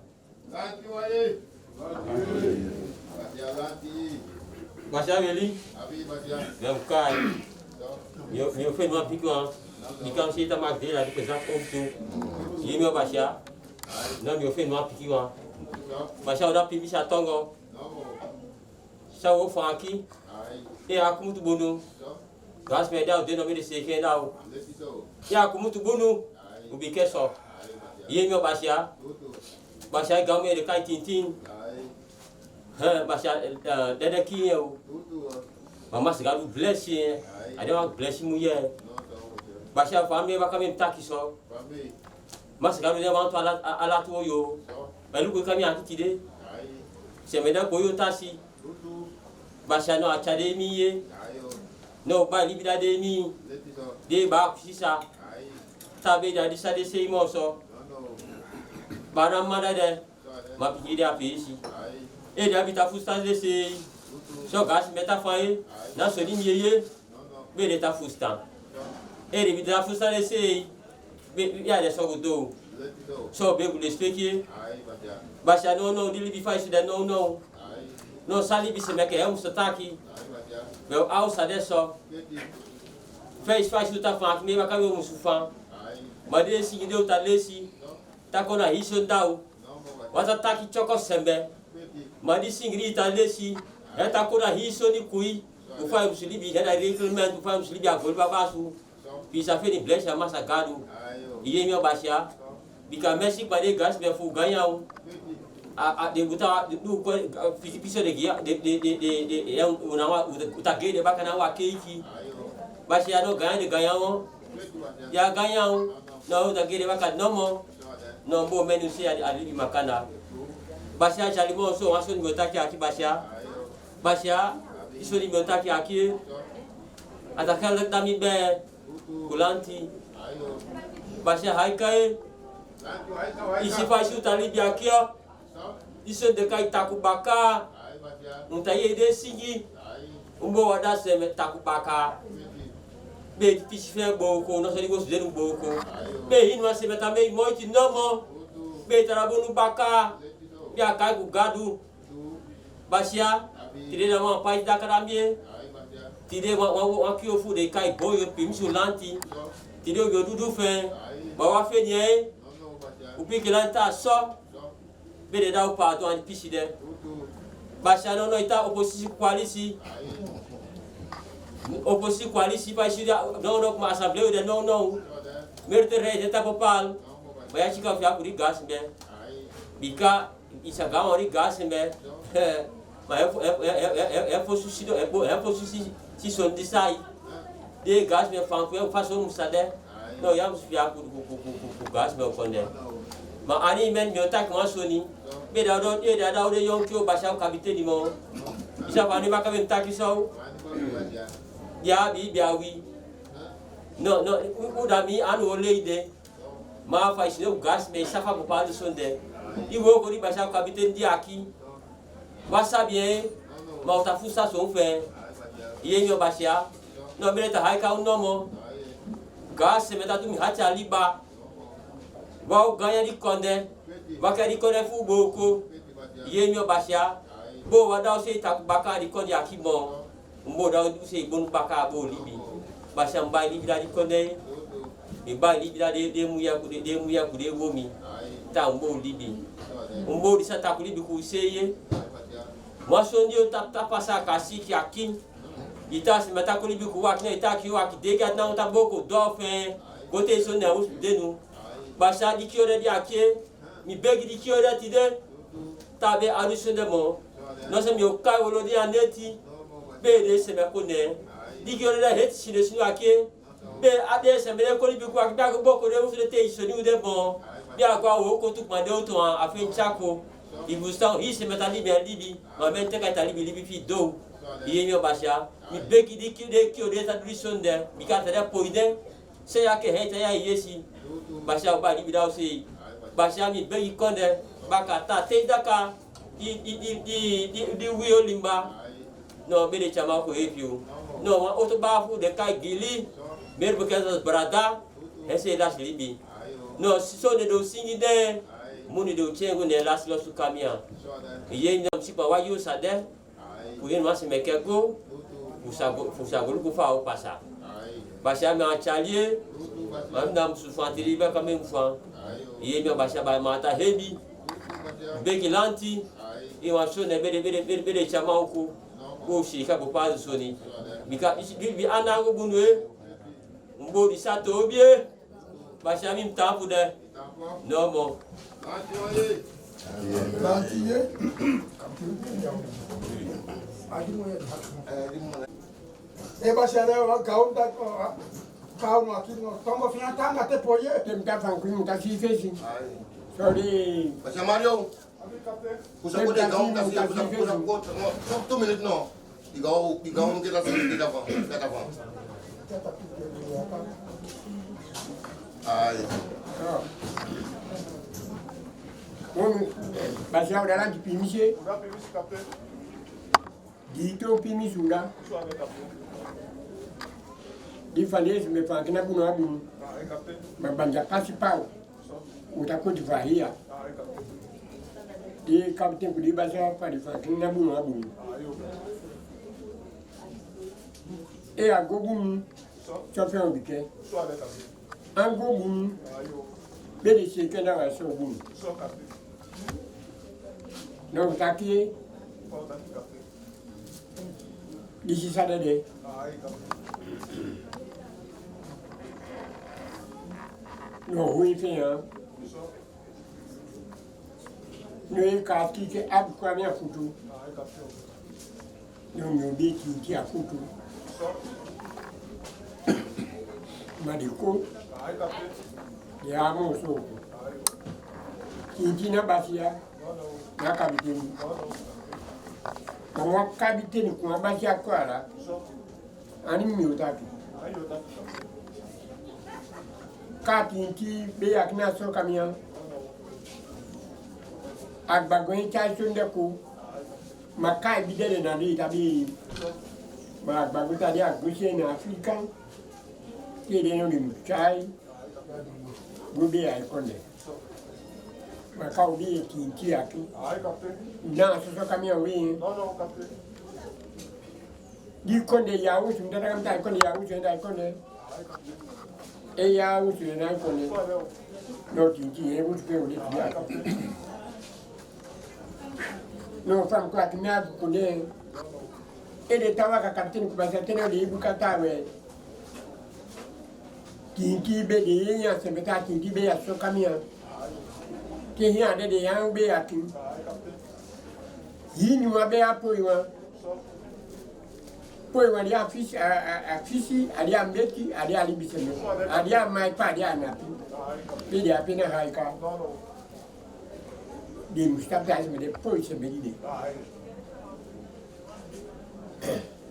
Mas ele. Não cai. Eu fui numa pico. E quando você tá mais dele, aí pesar como tu. E meu baixar. Não me fui numa pico. Mas eu dá pipi chatongo. Só o fã aqui. E a como tu bono. Gas me dá o deno me disse que dá o. Ya como tu bono, o bique só. E meu baixar gamme de cai tintin. Baixar dede aqui eu. Mas galo blessing, aí uma blessing mulher. Baixar família vai caminhar taki só. Mas galo de manto ala tu yo. Mas lugo caminhar aqui de. c'est maintenant koyo tasi basha no achade miye no ba libida de mi de ba sisa tabe da disa de sei moso bara mada de ma pidi apesi e da bita fusta de sei so gas meta faye na so ni miye be de ta fusta e de bita fusta de sei be ya de so do so be ku expliquer basha no dili bi faz de no sali bi se me que é sotaque meu ao sade só fez o tafan que me vai caber sufan mas desse que deu tá desse tá com a isso dau wata taki choko sembe mas desse grita desse é tá com a isso ni kui o faz muslibi é da recrutamento o faz muslibi a volva baixo pisa fe ni blesha massa gado e meu baixa bica mexe para de gas me fu ganhar a debutar do piso de guia de é o tague de bacana o aqui baixa no ganhar ya ganhar não tague de bacana não bom menos se ali macana baixa já limão só acho que botar aqui baixa isso de botar aqui atacar da mi be kulanti baixa haikai isi faz o talibi aqui ó isso de kai takubaka untaye de sigi umbo wada se takubaka be pisfe boko no so digo sudenu boko be hinwa se metame moiti nomo be tarabunu baka ya kai ku gadu basia tire na ma pai da karamie tire wa kio fu de kai boyo pimsu lanti tire o dudu fe ba wa fe nie upi kelanta so bede da upa to an piside basha no ita opposition coalition pa shida no ma assemblée de no merte re ta popal ba ya chika fia kuri gas be bika isa ga ori gas be ma é position si son disai de gas be fan ko façon musade no ya fia ku gas be konde ma ani men mi otak ma soni be da do yon ki o basha kabite ni mo isa ba ni ba ka ben taki so ya bi wi no u da mi anu leide ma fa isi no gas be sa fa ko pa sonde i wo ko ri basha kabite ndi aki wa sa bien ma o ta fusa so fe ye nyo basha no be ta hai ka no mo gas se meta tu mi hacha liba wa ganha de conde wa ka di conde fu boko ye nyo basha bo wa da o se ta baka di conde akimo mbo da o se bon baka bo libi basha mba libi da di conde e ba libi da de mu ya ku de womi ta mbo libi mbo di sa ta ku libi ku seye mo so ndi o ta pasa kasi ki akin ita se meta ku libi ku wa ki ita ki wa ki de ga na ta boko do fe kote so na o de nu basha di kiore di akie mi begi di kiore ti de tabe aruso de mo no se mi o kai wolo di aneti be de se me ko ne di kiore da het si de sinu akie be ade se me ko li bi ko akba ko boko de o se te iso ni de bon bi agwa o ko tu pa de o to a fe chako ibustan hi se meta li be libi ma ben te ka ta libi fi do iye mi o basha mi begi di kiore ta aruso de mi ka ta de poide se ya ke het ya yesi basha ba libi da o se basha mi be ikonde bakata te daka di wio limba no be de chama ko epiu no wa oto ba fu de kai gili mer because brada ese das libi no so de do singi de muni do chengo ne las lo su kamia ye no si pa wa yo sa de ku yen mas me ke go fusa go ku fa o pasa basha me achalie mandam su fantiri ba kamem fa ye mi basha ba mata hebi beki lanti e wa so ne bere chama ku ko shika bo pa so ni bika bi anango bunwe mbo di sato bie basha mi mtapu de no mo lanti ye e basha le wa kaun da kaun aqui no toma fina tanga te poye tem que fazer com muita ciência. Sorry. Basha Mario Pour ça, côté gars, on a fait 2 minutes, non. Les gars, on est là, c'est d'avant. Aïe. Basi ya udara dipimishe. Dito pimisula. Di fale se me fa kina buno abu. Mabanja pasi pao. Utakuti fahia. Di kapten kudi basi ya fa di fa kina buno abu. E agogum chofe obike. Angogum bede sheke na wa so gum. No taki this is Saturday. No we fait no ka ki ke ab kwa mi afutu. No mi obi ki afutu. Madiko ya mo so ki na basia na kapiteni kwa kapiteni kwa basia kwa ani mi utaki kapiteni be akina so kamia agbagoyin cha sonde ko makai bidele na ni tabi ma agbaguta dia agushe na African kede no ni chai bubi ai konde makao bi kinti aki na so kamia wi di konde ya u tunda kam tai konde ya u tunda konde e ya u tunda konde no kinti e u tunda wi ya no fam kwa kimia konde e de tawa ka kapteni kubasa tena de ibukata we kinti be de ya se meta kinti be ya so kamia ke hi ade de yang be akin yi ni wa be apoiwa poiwa dia afisi ali ambeti ali alibiseme ali mai pa dia na pi dia pina haika di mustabda me de poise be di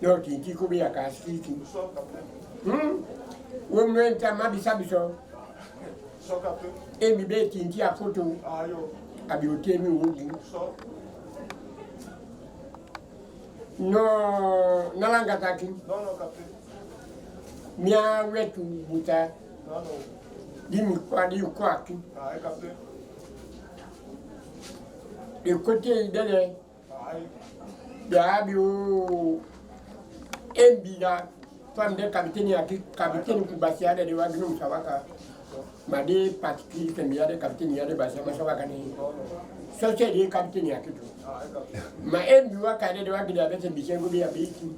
no kinti ko be akasi ki wo mwen ta mabisa biso emi be kinti a photo abi otemi wugu no nalanga taki no kapte mia wetu buta dimi kwa ki kapte de côté dele ya bi o embi da fam de capitaine kubasia de wagnu sawaka made particulier que miade capitaine yade basa masawaka ni so che de capitaine yakitu ma embi wakade de wagida bete bishengo bi abiki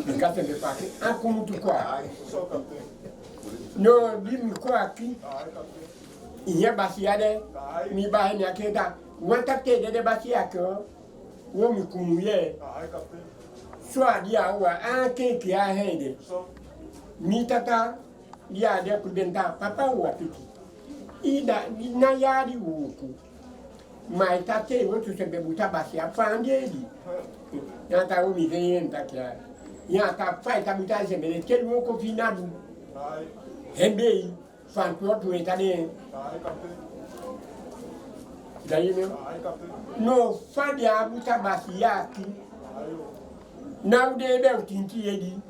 bikate be paki akumutu kwa no bimi kwa ki iye basiade mi ba ni akeda wanta te de basia ko wo mi kumuye soit dia wa anke ki a hende mi tata dia de kudenta papa wa piki ida na yari wuku mai tate wo tu se bebuta basi afandeli ya ta wo mi ven ta kya ya ta fai ta buta se mele tel wo ko finadu hembe fan to to etane dayime no fa dia buta basi yaki now de be utinti yedi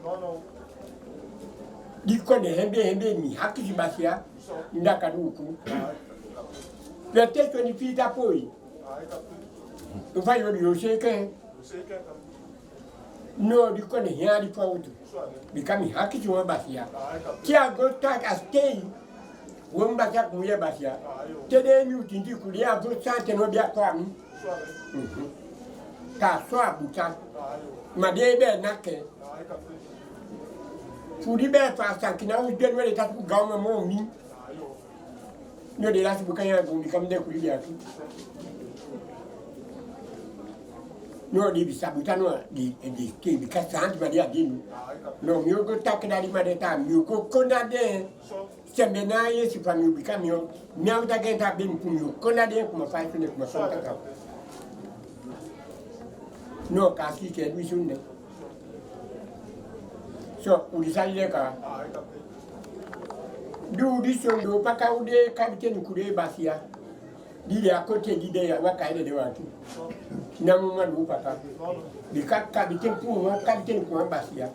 di kone hembe mi hakiki basia ndaka duku le testo ni fita poi to fa yo yo sheke no di kone ya di pautu bikami hakiki wa basia kia go tak astay womba ka kuye basia tede mi utinti kulia go sante no bia kwa mi ka so abuta madebe nake fudi be fa sankina u denwe ta ku gawma mo mi no de lati bukanya go mi kam de ku ya tu No di bisa buta no di ke bi ka sant ma dia dinu. No mi go tak da di ma de ta mi go kona de. Sembe na ye si fa mi bi ka mi o. Mi au ta ke ta bin ku mi kona de ku ma fa ku ne ku ma so ta ka. No ka si ke du sunde. So ulisali ka. Du di sondo pa ka ude kapten kure basia. Di ya kote di de ya wa ka ide de wa tu. Na mu ma du pa ka. Di ka kapten ku wa kapten ku basia.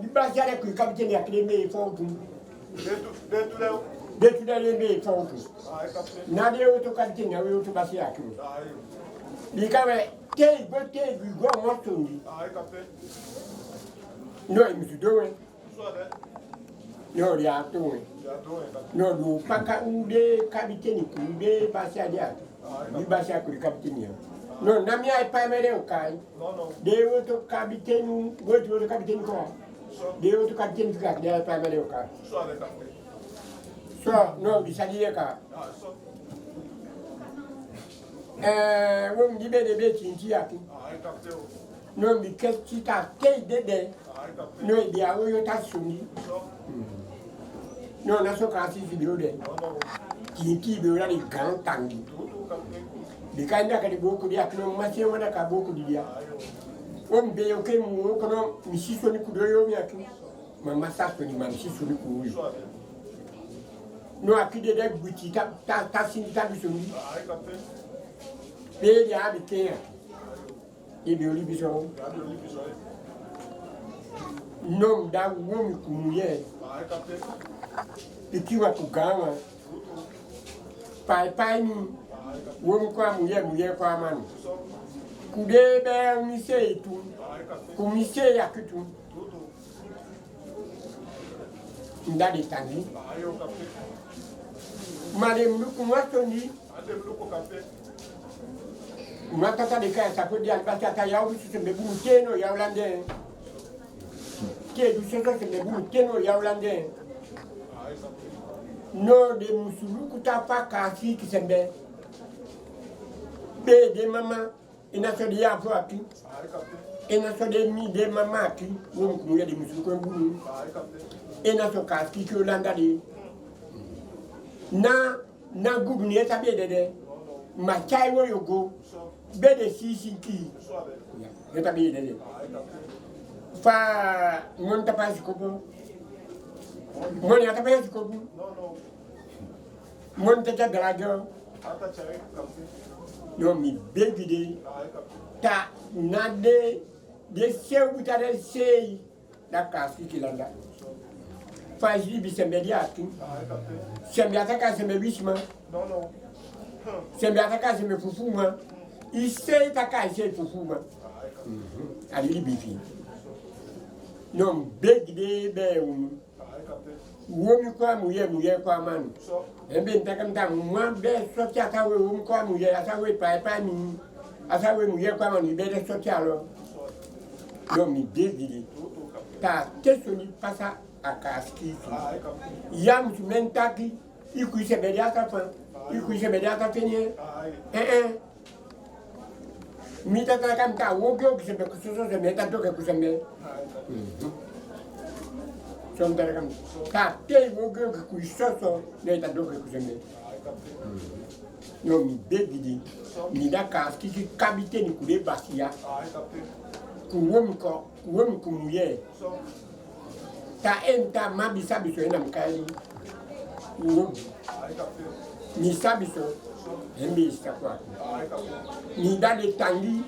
Di basia le ku kapten ya kle me fo tu. De tu le me fo tu. Na de o to kapten ya o to basia ku. Di ka we te go mo to ni. No, I'm doing. No, they are doing. No, no, Paka Ude, Captain, Ude, Basadia. You Basia could captain. No, Namia Pamere Kai. They were to Captain, go to the Captain car. They were to Captain Car, they are Pamere car. So, no, Bisadia car. Won't give a bit in Tiaki. No, because she can't take the day. No, they are all touch me. No, that's what I see you there. Kinky be already gone tangy. The kind of a book of the Akno Machine when I can book the year. One day, okay, Mokono, Mrs. Kudoyaki. My master, my Mrs. No, I could have with it up, touching the time. They are the care. If you leave so. No, that woman could hear. Ikiwa kugawa. Pai ni woman kwa muye kwa manu. Kudebe umise itu. Kumise ya kitu. Ndadi tangi. Male mluku mwato ni. Mwatata de kaya sapodi alpata ya usi semebu mteno ya ulande. Du seko semebu mteno ya ulande. No de musulu kutapa kasi kisembe. Be de mama ina so de ya fo api. Ina so de mi de mama api. Wo mu ya de musulu ko mbulu. Ina so kasi ki ulanda de. Na gugu ni eta be de. Ma chai wo yogo. Be de sisi ki. Eta be de. Fa monta pasi kopo. Moni ata pasi kopo. Monta ta galajo. Yo mi baby de. Ta na de seu butare sei da kasi kilanda. Fa jibi sembedia ati. Sembiata ka sembisma. No. Sembiata ka sembufuma. Ise ta ka ise fufuma. Ali bifi. No big day be womi kwa muye kwa manu. Embe ntakamta mwa be sotia kawe womi kwa muye asawe pai ni asawe muye kwa manu be sotia lo. No mi big ta tesoni pasa akaski. Yam mentaki ikuise bediata fa ikuise bediata fenye. Mita takamta wogyo kisembe kusoso se meta toke kusembe. Sondaram ta te wogyo kusoso ne ta toke kusembe. No mi begidi ni da kaski ki kabite ni kule basia. Kuwomko kumuye. Ta enta mabisa biso ena mkali. Ni sabiso embe istakwa. Ni dale tangi.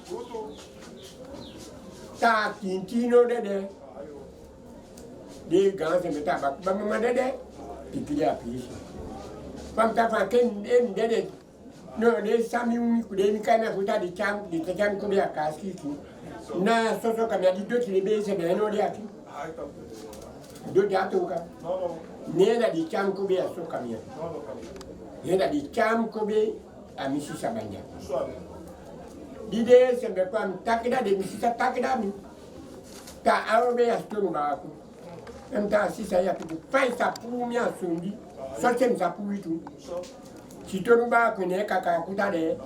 Ta tintino de gans me ta ba mama de pikiri api. Pam ta fa ken en de no de sami mi ku de mi kana futa di cham ko be akaski ki. Na soso kamya di do ti be se be no de ati. Do de atoka. No. Ne na di cham ko be aso kamya. Yenda di cham ko be amisi sabanya. Dide sembe kwa takida de misi takida mi. Ta arobe astonu ba ku. Emta sisa ya tu pai sa pu mi asundi. So tem sa pu itu. Si tonu ba ku ne kaka kuta de.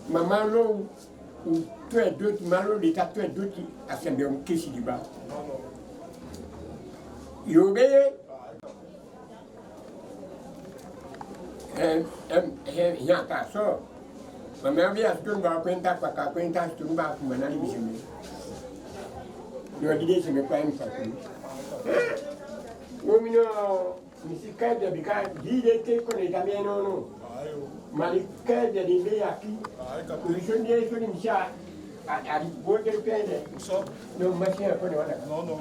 maman l'eau, ou tu es d'autres, malo l'état, tu es d'autres, à ce moment qui s'y débat. Il obéit. Il y a pas ça. Ma mère vient à ce qu'on va pointer, à pointer, à ce qu'on va pour m'en aller, monsieur. Nous avons dit que ce n'est pas un facteur. Nous avons dit que ce n'est pas un facteur. Nous avons dit que ce n'est pas un facteur. Malika de bébé aqui, o senhor é isso nem já a boa de pele. Não mas é por onde? Não.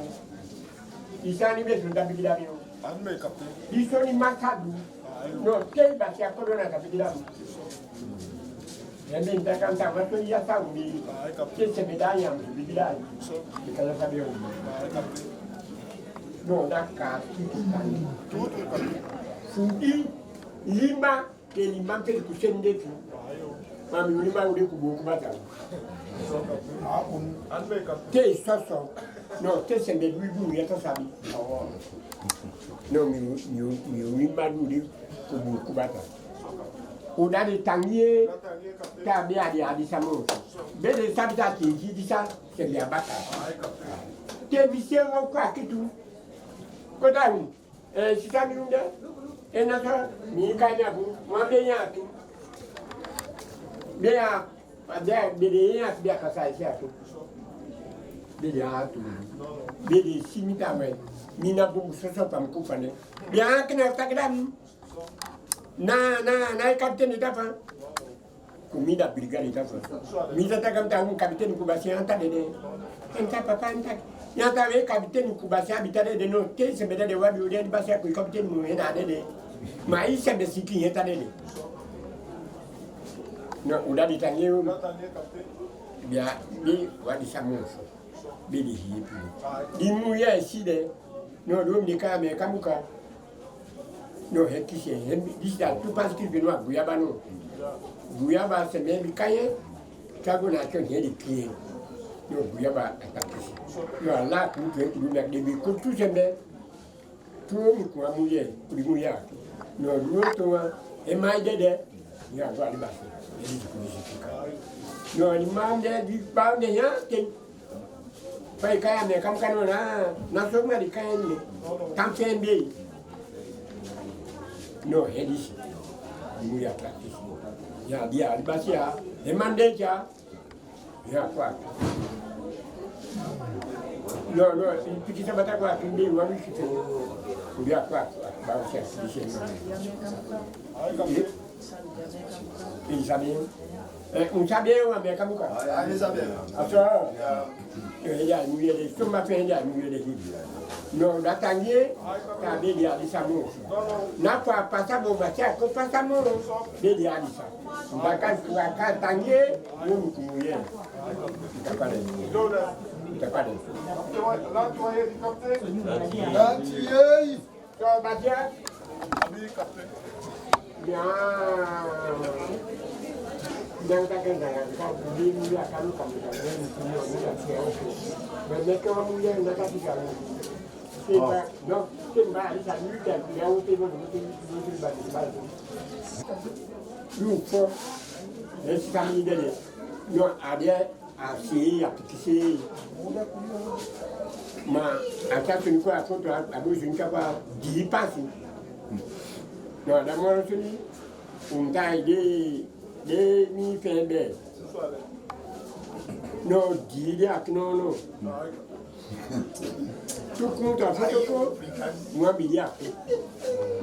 Isso aí mesmo da vida meu. Ande capte. Isso nem marcado. Não tem base a corona da vida. É bem da canta, mas tu já sabe. Que se me dá yam de vida. De cada sabia. Não dá cá. Tudo capte. Fundi lima que ele manque de cuchende tu, mas me lembra o de cubo cubata. Que só, não, que se me viu e até sabe. Não me lembra o de cubo cubata. O da de tangue, tá bem ali samo. Bem de sabe da que de sa se me abata. Que visão o que tu. Kodai, se sabe onde? E na sua minha casa, uma bem aqui. Bem a bem a casa esse aqui. Bem a tu. Bem se me dá bem. Mina bu só para me culpar né. Bem aqui na Instagram. Na capitão da fa. Comida brigada da fa. Misa tá cantando capitão Kubasia anta dede. Anta papa anta. Ya ta ve capitão Kubasia habitade de no que se me dá de wabi o de Basia com capitão Muena dede. Mas isso é desse que entra nele. Não, o dado está eu. Bia, bi, o dado samoso. Bi de hipo. Di mulher se de, no dom de cá me camuca. No é que se, diz da tu pas que vem no Guiaba no. Guiaba se me caia, cago na que ele que. No Guiaba ataque. No lá com que tu me deve com tu sempre. Tu me com a mulher, por mulher. No luto e mai dede ya gwa ba e di ko no ni mande di ba de ya ke pai ka me kam kan na so ma di kan ni kam chen bi no he di mu ya practice ya dia di ba sia e mande ja ya kwa no piki sa bata kwa kimbi wa mi kito dia kwa ba sia di sia ele sabia um sabia uma minha camuca ele sabia ele já não ia de suma pende não ia de no da tangue tá de dia de samu na pa passar bomba tia ko passar mo de dia de sa da kan tangue não como ia tá parado lá tu aí de capitão lá tiei tá batia abi capitão yang tak kena kan di mulia kan kami kan di mulia banyak kamu yang nak tinggal tiba no tiba di sana dan yang tiba di balik lupa dari kami dari no ada aplikasi ma akan tunjuk aku tu abu tunjuk apa di pasi. No, da moro suni untai de mi febe. No, di ak no. Tu conta foto moi bilia.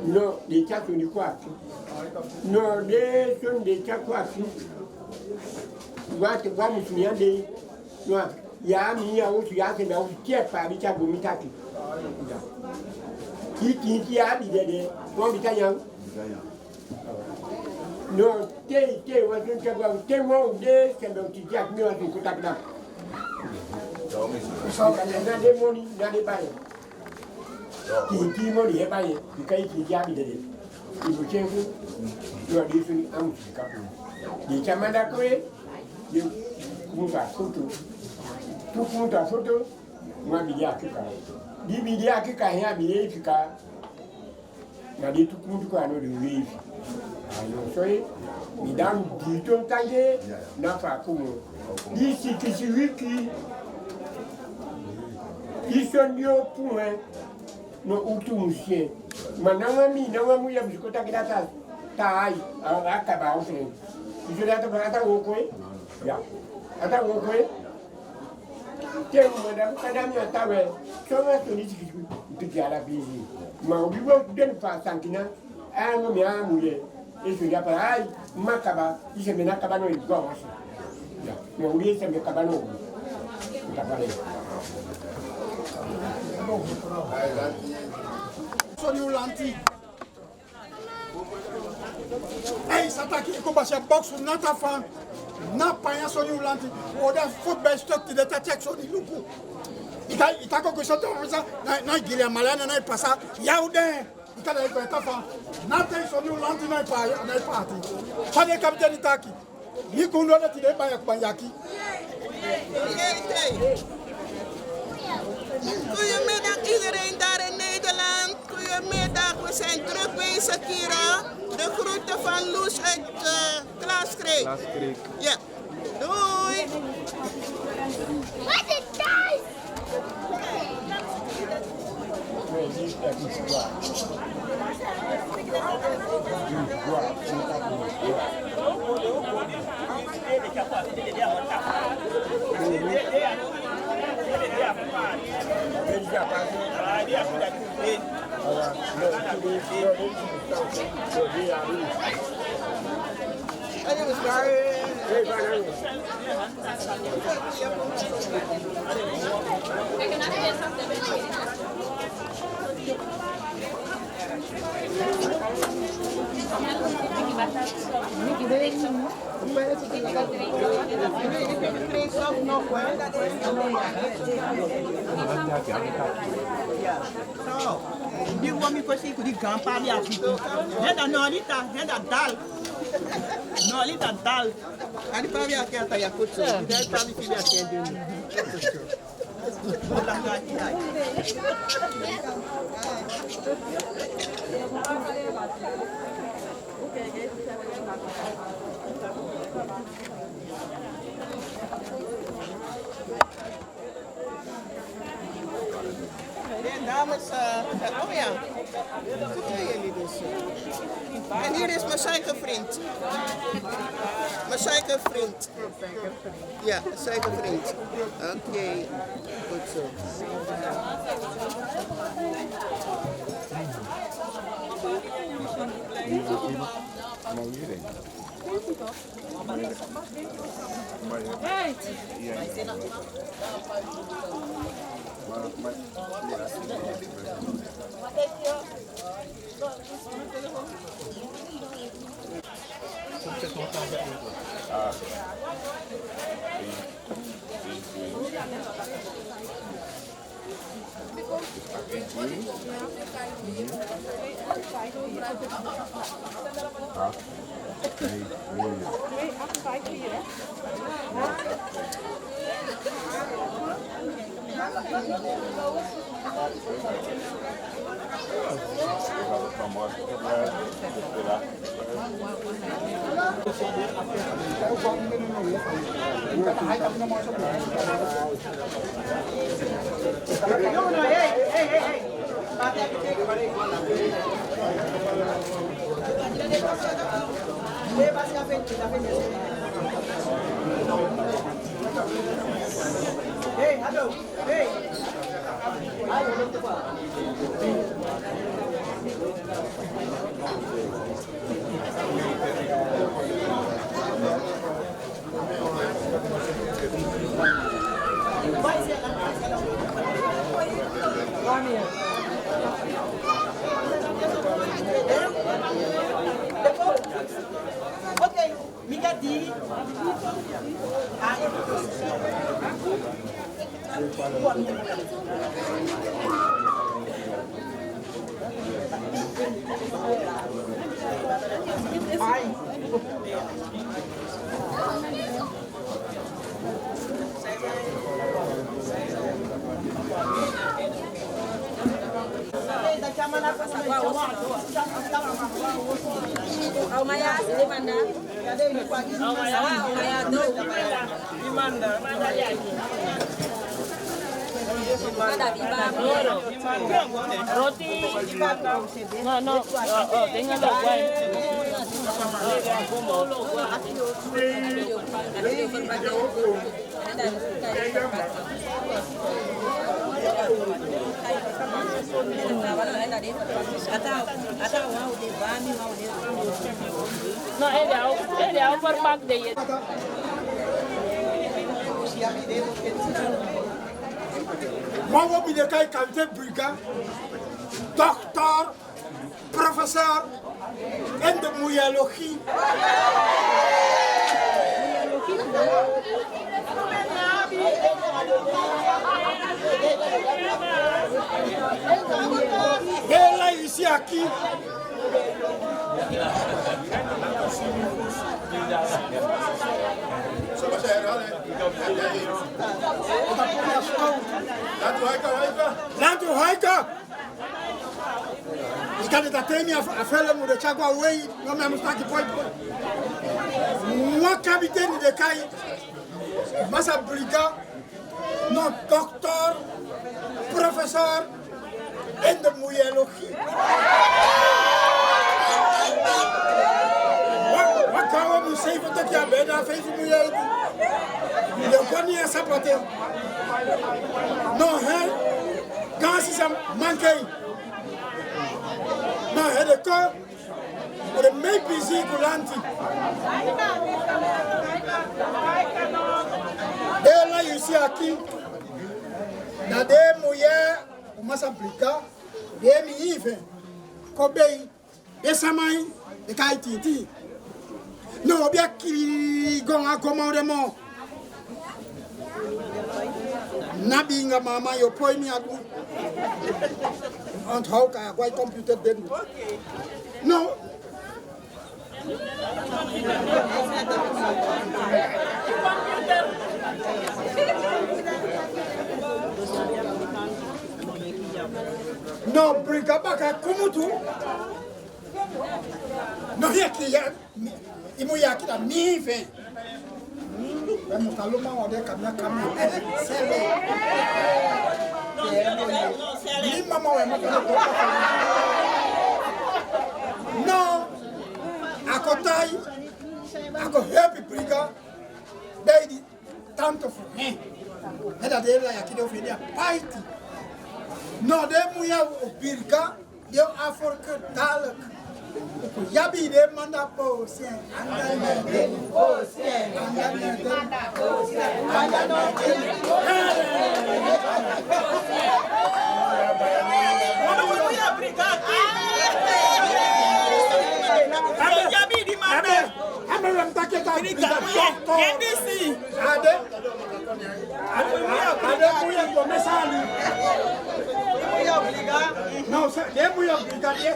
No, de chatu ni kwa. No, de son de chakwa. Wa musuni ande. No, ya mi ya o ya ke da o tie pa bi cha gomi taki. Ki ya bi de mo bi ta yan. No, te wasun chagwa te mo de kendo tiak mi wasun kutak da. So na de moni na de baye. Ki moni he baye, ki kai ki ya bi de. Ki bu chengu. No di suni am ki ka. Di chamanda ko e. Di kunga foto. Tu kunga foto. Mwa bi ya kika. Di bi ya kika ya bi e kika. Na di tu kunga ko ano de wi. Ayo soy Midam diton tangé, n'a pas comme. Ici, qui suis wiki. Ils sont mieux pour moi. Nous sommes chien. Maintenant, nous sommes mieux pour nous. Taille, à Cabaret. Je vais attendre au coin. Attends au coin. Tiens, madame, tu as vu. Comment tu as la vie? Mais on ne peut pas s'enquiner. Un homme est un mouillé. Et je dis à pareil, ma cabane, il se met à cabane et il va aussi. Mais on dit que c'est le cabane. Soni ulanti. Hey, s'attaquer comme ça boxe na ta fan. Na paya soni ulanti. Oda football stock de ta check soni luku. Ita ko ça na gile malana na passa. Yauden. Ita da ko ta fan. Na ta soni ulanti na parti. Pas de capitaine Itaki. Ni kundo da ti de ba yakbanyaki. Goedemiddag iedereen daar in Nederland. Goedemiddag, we zijn druk bezig hier. De groeten van Loes uit Klaaskreek. Ja, doei. Wat is thuis? Die kwam ik precies die gampa die afgito. Henda nolita, henda dal. Nolita dal. Ani pavi aqui ata ya kutso. Dai pavi filha aqui dentro. En dames, oh ja, hoe doen jullie dus? En hier is mijn suikervriend. Mijn suikervriend. Ja, suikervriend. Oké, goed zo. Hey, hallo. Hey. Ok, Migadi. Au Maya, se demanda. Roti. No. Téngalo, güey. No, ele é o formato dele. Moi, je suis qualité brigand, docteur, professeur, et de mouillalogie. Et là, ici, à qui? Lantu haika. Ikani tatemi afele mu de chagwa wei no me mustaki poi. Moi capitaine de kai. Masa brigand, non docteur, professeur et de mouillalogie. Wakawa musei foto kia beda feifu mouillalogie. Il est connu à sa portée. Non, hein? Quand si ça manque, non, hein, de corps, pour le même busy pour l'anti. Et là, ici, à qui? Dans des mouillères, on m'a s'appliqué, des mi-yves, Kobe, des samaïs, des kaititi. Non, bien qui gon un commandement. Nabinga mama yo poi ni adu. On talk a quite computer den. No. No, brinca baka kumutu. No yaki ya. Imu yaki da mi ven. Vamos a lo más de cambiar cambio. Ni mamá no. Akotai. Ako happy briga. Baby, tanto for him. Ela dele aqui deu filha paiti. No de mulher o briga deu a forca tal. Yabi de manda posi, anda de posi, anda de posi, anda não, é muito obrigado. É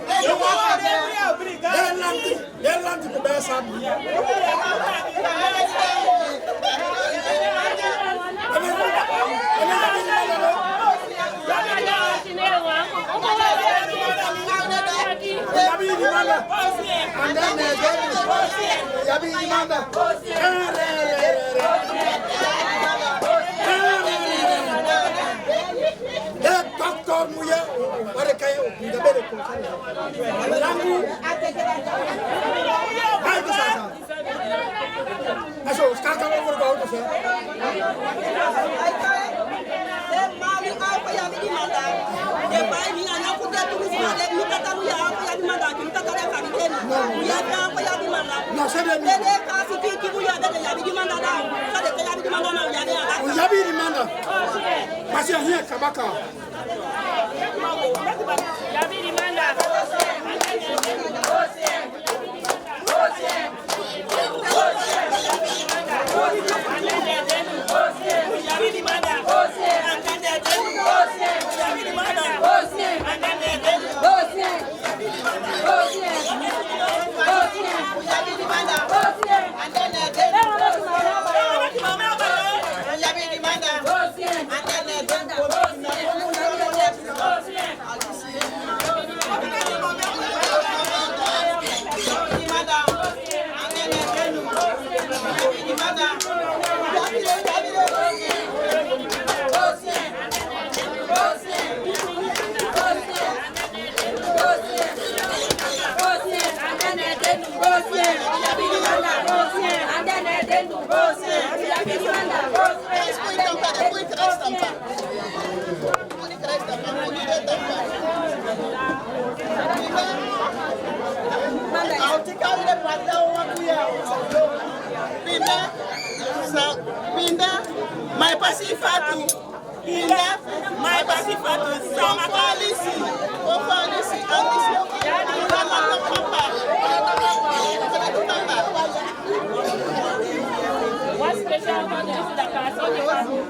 obrigado. É lá de começar. Doctor Muya, para que eu me dê com Langu. Vai que sasa. Acho os caras vão por baixo, você. É mali alfa ya me manda. É pai minha não podia tudo fazer, me tata Muya alfa ya me manda, me tata da família. Muya alfa ya me manda. Não sei bem. Ele é caso que Muya da ya me manda não. Sabe que ya me manda não, ya de. O ya me manda. Mas é ria cabaka. tampa. Muni kres tampa, muni de tampa. Pinda, mai pasifatu. Pinda, mai pasifatu. Sama koalisi. Koalisi, koalisi. What special one is the casino?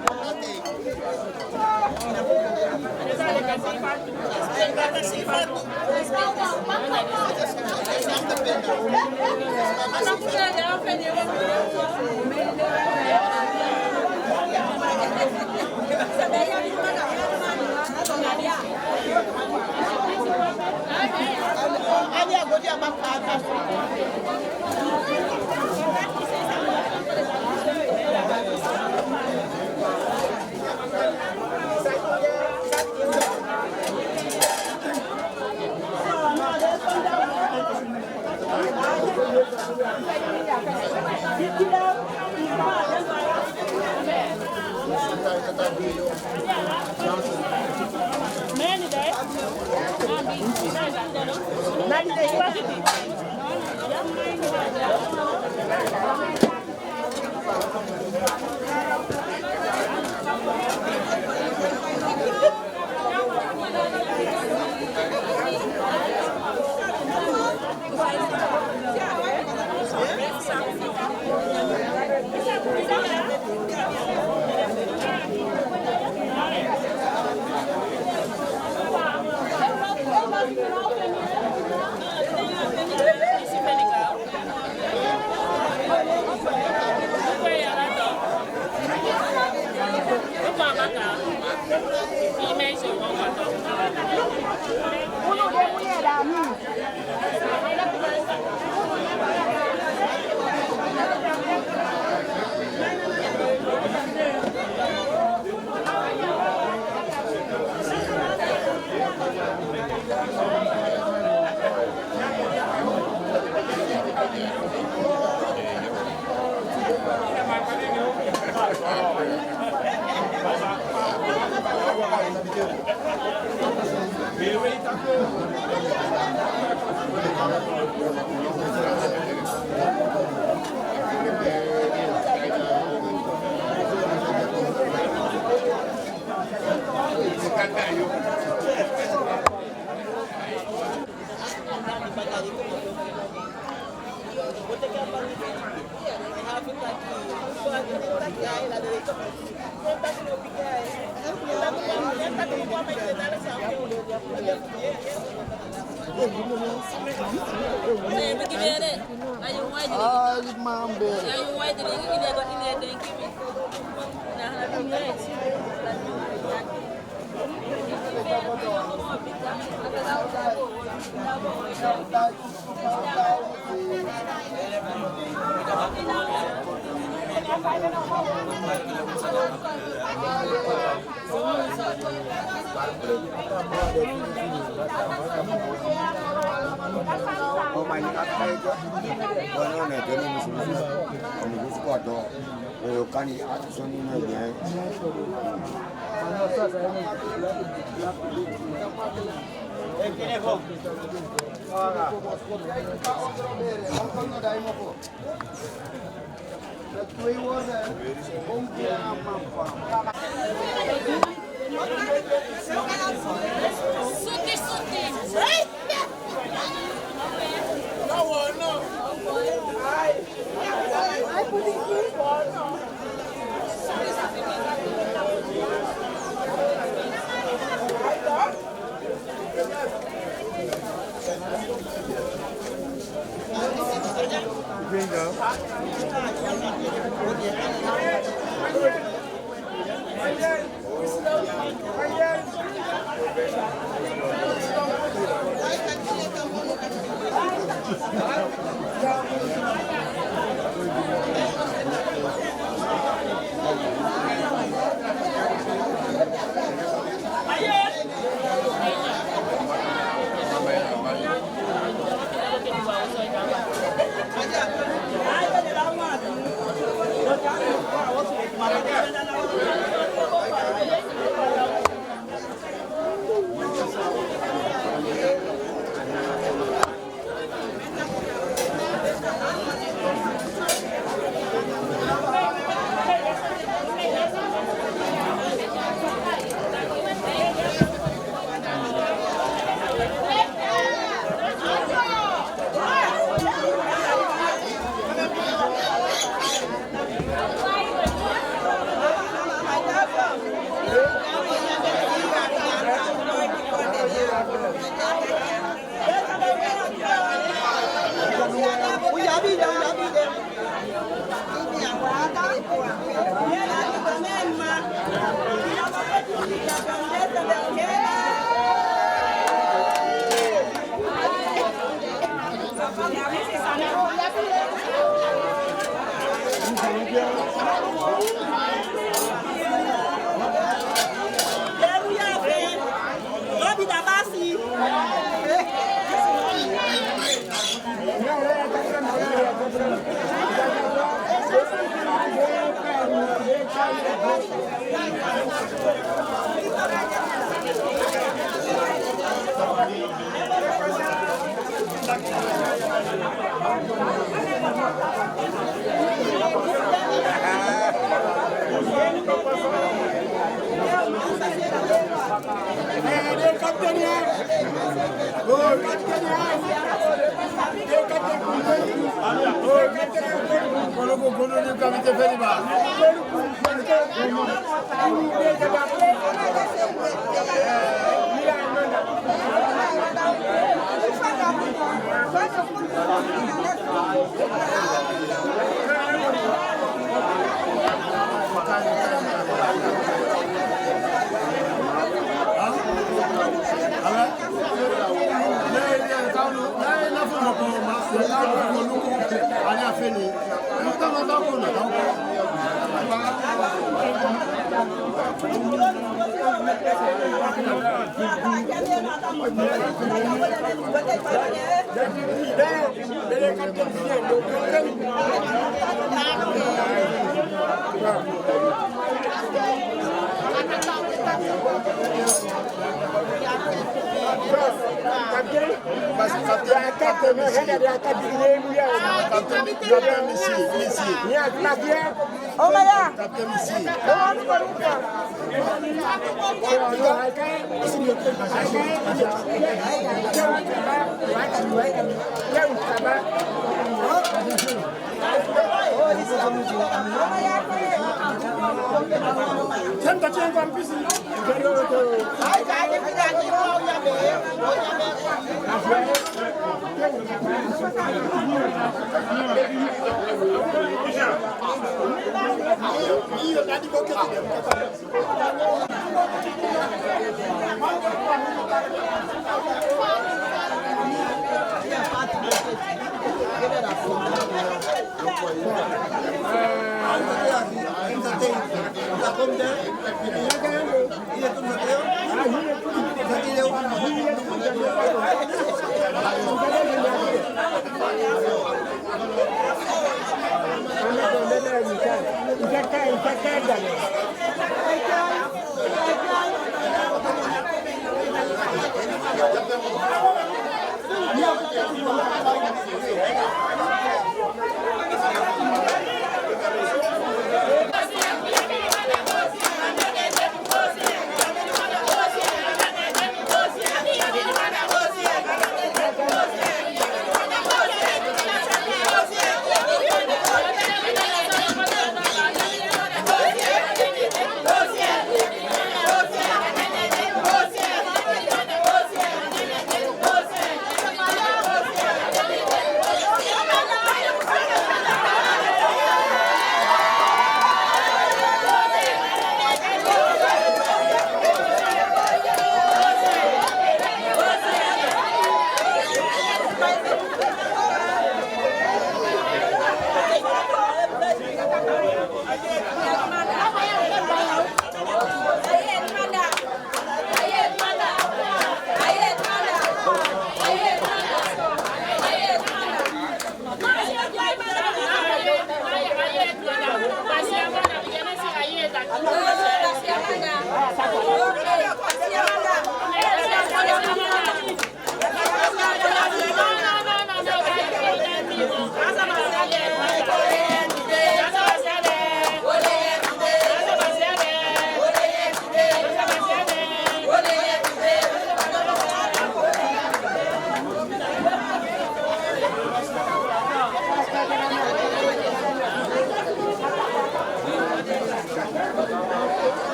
Iya,